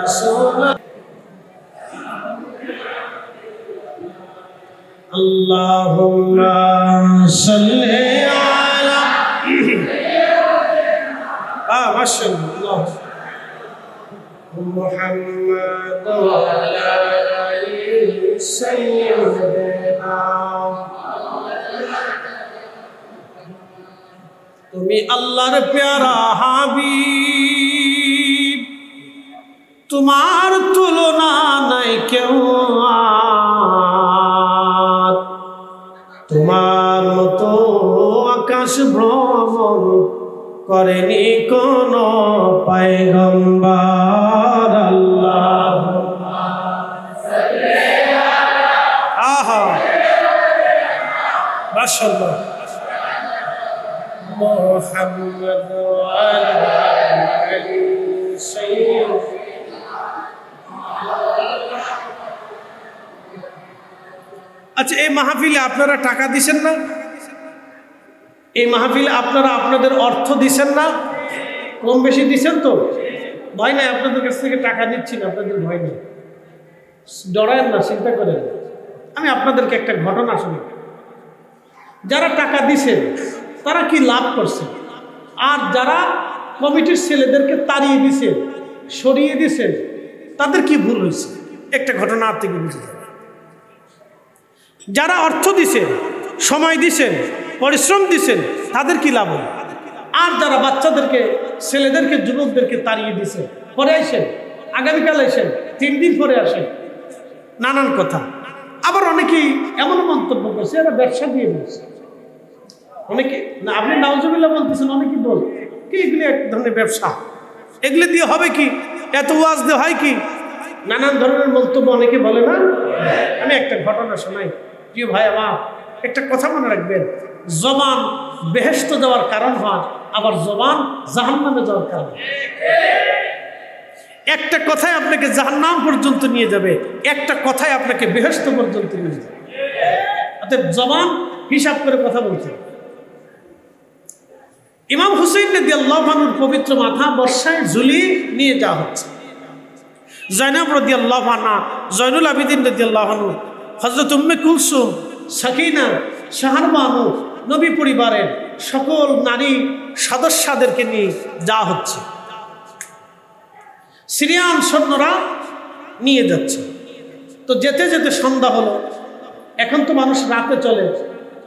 রাসূলুল্লাহ আল্লাহুম্মা সাল্লি আলা মাশাআল্লাহ মুহাম্মাদ ওয়া আলা আলি সাইয়্যিদিনা। তুমি আল্লাহর প্যারা হাবিব, তোমার তুলনা নাই কেউ, তোমার মতো আকাশ ভ্রমণ করেনি কোন পয়গম্বর। আল্লাহুম্মা সাল্লি আলা মাশাআল্লাহ মুহাম্মদ ওয়া আলা আলি সাইয়্যিদিনা। আচ্ছা, এই মাহফিলে আপনারা টাকা দিছেন না? এই মাহফিলে আপনারা আপনাদের অর্থ দিছেন না? কম বেশি দিছেন তো? ভয় নাই, আপনাদের কাছ থেকে টাকা দিচ্ছি না, আপনাদের ভয় নেই, ডরায়েন না, চিন্তা করেন। আমি আপনাদেরকে একটা ঘটনা শুনি। যারা টাকা দিছেন তারা কি লাভ করছে, আর যারা কমিটির ছেলেদেরকে তাড়িয়ে দিছেন, সরিয়ে দিছেন, তাদের কি ভুল হয়েছে, একটা ঘটনা থেকে বুঝে যাবে। যারা অর্থ দিছেন, সময় দিছেন, পরিশ্রম দিছেন, তাদের কি লাভ হলো? আর যারা বাচ্চাদেরকে, ছেলেদেরকে, যুবকদেরকে তাড়িয়ে দিছেন, পরে আসেন, আগামীকাল আসেন, 3 দিন পরে আসেন, নানান কথা। আবার অনেকেই এমন মন্তব্য করছে এরা ব্যবসা দিয়ে বলছে। অনেকে না, আপনি নাউজুবিল্লাহ বলতেছেন, অনেকেই বল কি এগুলি এক ধরনের ব্যবসা, এগুলি দিয়ে হবে কি, এত ওয়াজ দিয়ে হয় কি, নানান ধরনের মন্তব্য অনেকে বলে না। আমি একটা ঘটনা শোনাই। প্রিয় ভাই আমার, একটা কথা মনে রাখবেন, জবান বেহেশত যাওয়ার কারণ হয়, আবার জবান জাহান্নামে যাওয়ার কারণ। একটা কথাই আপনাকে জাহান্নাম পর্যন্ত নিয়ে যাবে, একটা কথাই আপনাকে বেহেশত পর্যন্ত নিয়ে যাবে। অতএব জবান হিসাব করে কথা বলতে। ইমাম হুসাইন রাদিয়াল্লাহু আনহুর পবিত্র মাথা বর্ষায় ঝুলিয়ে নিয়ে যাওয়া হচ্ছে। জয়নাব রাদিয়াল্লাহু আনহা, জয়নুল আবিদিন রাদিয়াল্লাহু আনহু, হযরত উম্মে কুলসুম, সাকিনা, শাহরবানু, নবী পরিবারের সকল নারী সদস্যদেরকে নিয়ে যাওয়া হচ্ছে। সিরিয়ান সৈন্যরা নিয়ে যাচ্ছে। তো যেতে যেতে সন্ধ্যা হলো। এখন তো মানুষ রাতে চলে,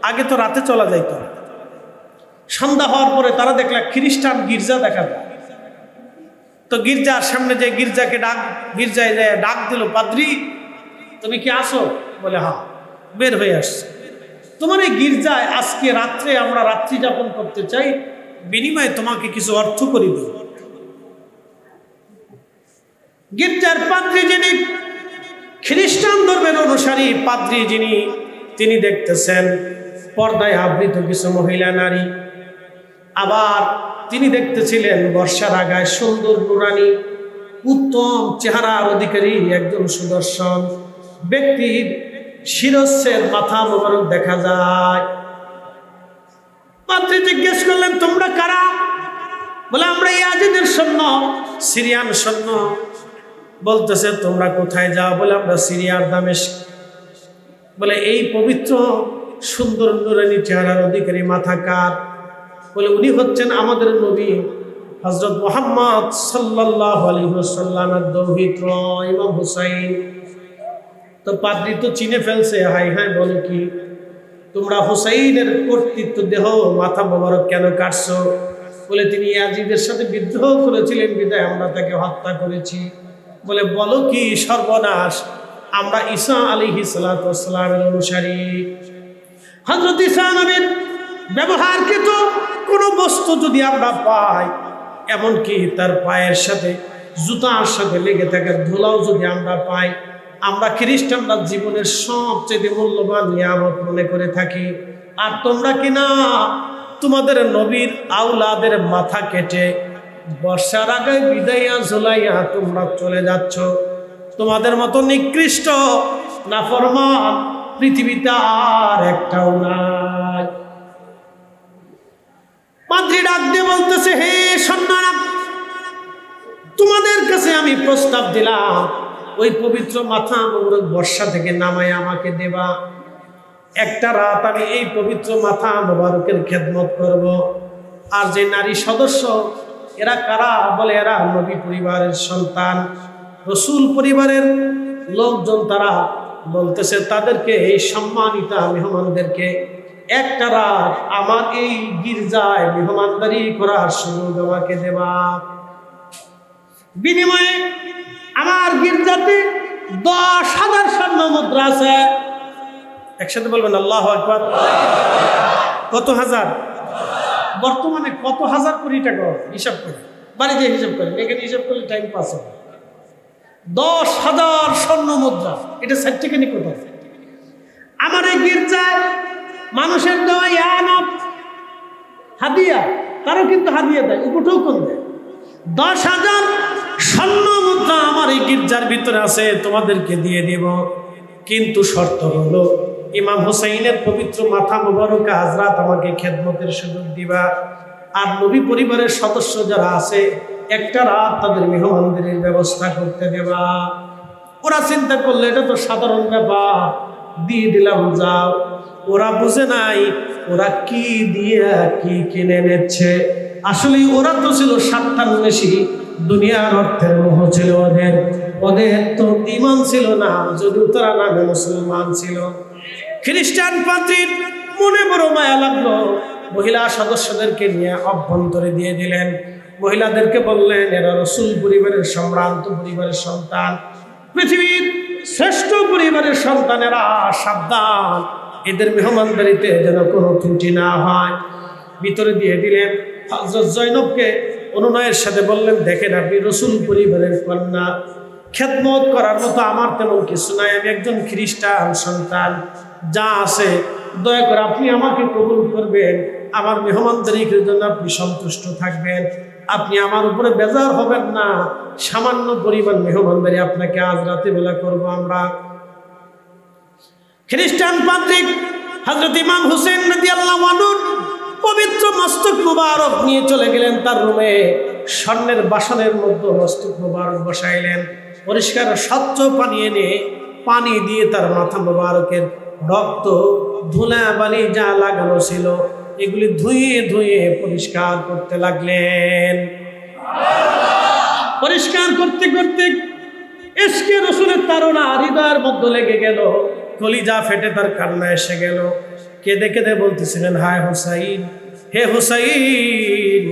আগে তো রাতে চলা যাইত। সন্ধ্যা হওয়ার পরে তারা দেখলা খ্রিস্টান গির্জা দেখা যায়। তো গির্জার সামনে যে গির্জাকে গির্জায় ডাক দিল, পাদ্রী তুমি কি আসো? বলে হ্যাঁ। বের হয়ে আসছে। তোমার এই গির্জায় আজকে রাত্রে আমরা রাত্রি যাপন করতে চাই, বিনিময়ে তোমাকে কিছু অর্থ করি দেব। গির্জার পাদ্রী, যিনি খ্রিস্টান ধর্মের অনুসারী পাদ্রী, তিনি দেখতেছেন পর্দায় আবৃত কিছু মহিলা নারী আবার তিনি দেখতেছিলেন বর্ষার আগায় সুন্দর নুরানি উত্তম চেহারার অধিকারী একজন সুদর্শন ব্যক্তির শিরচ্ছেদ মাথা মোবারক দেখা যায়। পাত্রী জিজ্ঞেস করলেন, তোমরা কারা? বলে, আমরা ইয়াজিদের সৈন্য, সিরিয়ান সৈন্য। বলতেছে, তোমরা কোথায় যাও? বলে, আমরা সিরিয়ার দামেস্ক। বলে, এই পবিত্র সুন্দর নুরানি চেহারার অধিকারী মাথা কার? বলে, উনি হচ্ছেন আমাদের নবী হযরত মুহাম্মদ সাল্লাল্লাহু আলাইহি ওয়াসাল্লামের দৌহিত্র ইমাম হুসাইন। তো পাদ্রী তো চিনে ফেলছে। হাই হাই, বলে কি, তোমরা হুসাইনের কর্তৃত্ব দেহ মাথা মোবারক কেন কাটছো? বলে, তিনি ইয়াজিদের সাথে বিদ্রোহ করেছিলেন, বিদায় আমরা তাকে হত্যা করেছি। বলে, বলো কি সর্বনাশ, আমরা ঈসা আলাইহিস সালাতু ওয়াস সালামের অনুসারী। হযরত ঈসা নবীর ব্যবহারকৃত কোনো বস্তু যদি আমরা পাই, এমনকি তার পায়ের সাথে জুতার সাথে লেগে থাকার ধুলাও যদি আমরা পাই, আমরা খ্রিস্টানরা জীবনের সবচেয়ে মূল্যবান নিয়ামত মনে করে থাকি। আর তোমরা কিনা তোমাদের নবীর আওলাদের মাথা কেটে বর্ষার আগে বিদাইয়া ঝুলাইয়া তোমরা চলে যাচ্ছ। তোমাদের মতো নিকৃষ্ট নাফরমান পৃথিবীতে আর একটাও নাই। পাদ্রী ডাক দিয়ে বলতেছে, হে সন্ন্যারা, তোমাদের কাছে আমি প্রস্তাব দিলাম, ওই পবিত্র মাথা মোবারক বর্ষা থেকে নামায় আমাকে দেবা। একটা রাত আমি এই পবিত্র মাথা মোবারকের খেদমত করব। আর যে নারী সদস্য, এরা কারা? বলে, এরা নবী পরিবারের সন্তান, রসুল পরিবারের লোকজন। তারা বলতেছে, তাদেরকে, এই সম্মানিত মেহমানদেরকে একটা রাত আমার এই গির্জায় মেহমানদারি করার সুযোগ আমাকে দেবা। বিনিময়ে আমার গির্জাতে 10,000 স্বর্ণ মুদ্রা আছে। একসাথে বলবেন আল্লাহু আকবার। কত হাজার? বর্তমানে কত হাজার কোটি টাকা হিসাব করে, বাড়িতে হিসাব করেন, এখানে হিসাব করলে টাইম পাস হবে। 10,000 স্বর্ণ মুদ্রা, এটা সার্টিফিকেট কোথায়? আমার এই গির্জায় মানুষের দেওয়া ইয়ানত হাদিয়া, তারও কিন্তু হাদিয়া দেয়, উপটেও কোন দেয়। 10,000 স্বর্ণ মুদ্রা আমার এই গির্জার ভিতরে আছে, তোমাদেরকে দিয়ে দেব। কিন্তু শর্ত হলো, ইমাম হুসাইনের পবিত্র মাথা মোবারক আজ রাত আমাকে খেদমতের সুযোগ দিবা। আর নবী পরিবারের সদস্য যারা আছে, একটা রাত তাদের মেহমানদারির ব্যবস্থা করতে দেবা। ওরা চিন্তা করলে এটা তো সাধারণ ব্যাপার, দিয়ে দিলাম, যাও। ওরা বুঝে নাই ওরা কি দিয়ে কি কিনে নিচ্ছে। আসলে ওরা তো ছিল স্বার্থান্বেষী, দুনিয়ার অর্থের মোহ ছিল ওদের। ওদের তো ঈমান ছিল না, যদিও তারা নামে মুসলমান ছিল। খ্রিস্টান পাদ্রীর মনে বড় মায়া লাগলো, মহিলা সদস্যদেরকে নিয়ে অভ্যন্তরে দিয়ে দিলেন। মহিলাদেরকে বললেন, এরা রসুল পরিবারের সম্ভ্রান্ত পরিবারের সন্তান, পৃথিবীর শ্রেষ্ঠ পরিবারের সন্তানেরা, সাবধান, এদের মেহমানদারিতে যেন কোনো ত্রুটি না হয়। ভিতরে দিয়ে দিলেন। হযরত জয়নবকে অনুনয়ের সাথে বললেন, দেখেন, আপনি রসুল পরিবারের কন্যা, খেদমত করার মতো আমার তেমন কিছু নাই, আমি একজন খ্রিস্টান সন্তান, যা আছে দয়া করে আপনি আমাকে কবুল করবেন, আমার মেহমানদারির জন্য আপনি সন্তুষ্ট থাকবেন, আপনি আমার উপরে বেজার হবেন না, সামান্য পরিমাণ মেহমানদারি আপনাকে আজ রাতে বেলা করবো আমরা। খ্রিস্টান পাদ্রী হযরত ইমাম হুসেন রাদিয়াল্লাহু আনহু পবিত্র মস্তক মুবারক নিয়ে চলে গেলেন তার রুমে। স্বর্ণের বাসনের মধ্যে মস্তক মুবারক বসাইলেন। পরিষ্কার স্বচ্ছ পানি এনে পানি দিয়ে তার মাথা মুবারকের রক্ত, ধুলা বালি যা লাগানো ছিল এগুলি ধুয়ে ধুয়ে পরিষ্কার করতে লাগলেন। পরিষ্কার করতে করতে ইশকে রাসূলের তাড়না হৃদয়ের মধ্যে লেগে গেল, কলিজা ফেটে তার কান্না এসে গেল। কেঁদে কেঁদে বলতেছিলেন, হায় হুসাইন, হে হুসাইন,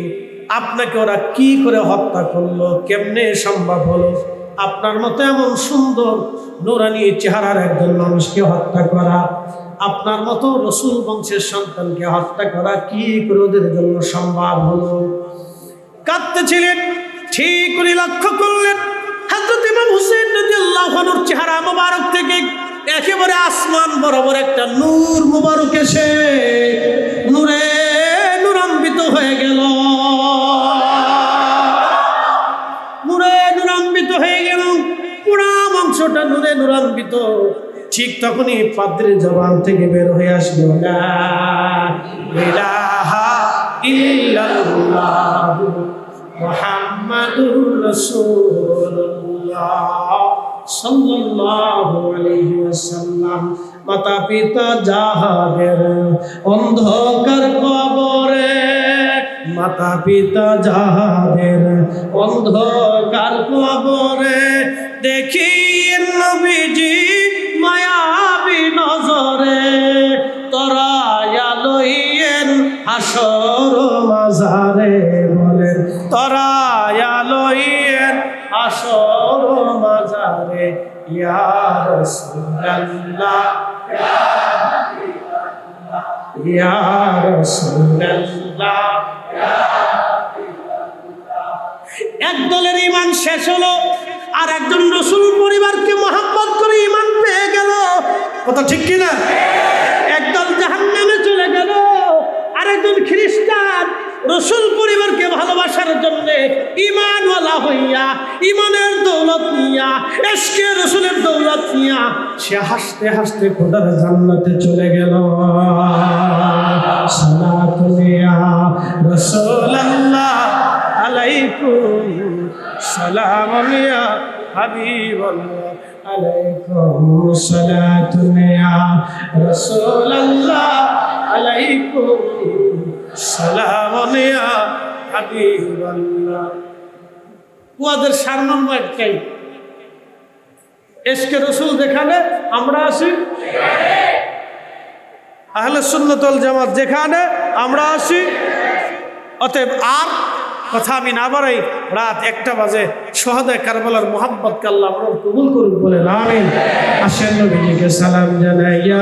আপনাকে ওরা কি করে হত্যা করলো, কেমনে সম্ভব হলো? আপনার মতো এমন সুন্দর নুরানি চেহারার একজন মানুষকে হত্যা করা, আপনার মতো রসুল বংশের সন্তানকে হত্যা করা কি করে ওদের জন্য সম্ভব হলো? কাঁদতেছিলেন। ঠিক করে লক্ষ্য করলেন হযরত ইমাম হুসাইন রাদিয়াল্লাহু আনহুর চেহারা মোবারক থেকে একেবারে আসমান বরাবর একটা নূর মোবারক এসে নূরে নূরান্বিত শুরু হয়ে গেল, নূরে নূরান্বিত হয়ে গেল, পুরা মাংসটা নূরে নূরান্বিত। ঠিক তখনই পাদ্রীর জবান থেকে বের হয়ে আসলো, লা ইলাহা ইল্লাল্লাহ মুহাম্মাদুর রাসূলুল্লাহ সাল্লাল্লাহু আলাইহি ওয়াসাল্লাম। মাতা পিতা যাহাদের অন্ধকার কবরে, মাতা পিতা যাহাদের অন্ধকার কবরে, দেখি নবীজি মায়াবী নজরে, তরায়া লইয়েন হাসর মাজারে, বলেন তরায়া লইয়েন হাসর মাজারে, ইয়া রাসূলুল্লাহ ইয়া রাসূলুল্লাহ। এক দলের ঈমান শেষ হলো, আর একজন রাসূল পরিবারকে মহব্বত করে ঈমান পেয়ে গেল। কথা ঠিক কি না? একদল জাহান্নামে চলে গেল, আর একজন খ্রিস্টান রাসূল পরিবারকে ভালোবাসার জন্য ঈমানওয়ালা হইয়া, ঈমানের দৌলত নিয়া, ইশকে রাসূলের দৌলত নিয়া সে হাসতে হাসতে খোদার জান্নাতে চলে গেল। সালাতুন ইয়া রাসূলুল্লাহ আলাইকুম, সালামুন ইয়া হাবিবাল্লাহ আলাইকুম, সালাতুন ইয়া রাসূলুল্লাহ আলাইকুম, সালামুন ইয়া হাবিবাল্লাহ। ওদের সারমর্ম একটাই, ইশকে রাসূল যেখানে আমরা আছি, আহলে সুন্নাত ওয়াল জামাত যেখানে আমরা আছি। অতএব আর কথা আমি না বাড়াই, রাত 1টা বাজে, শহাদায়ে কারবালার মুহাব্বতকে আল্লাহ কবুল করুন, বলেন আমিন। আসেন নবীজিকে সালাম জানাইয়া।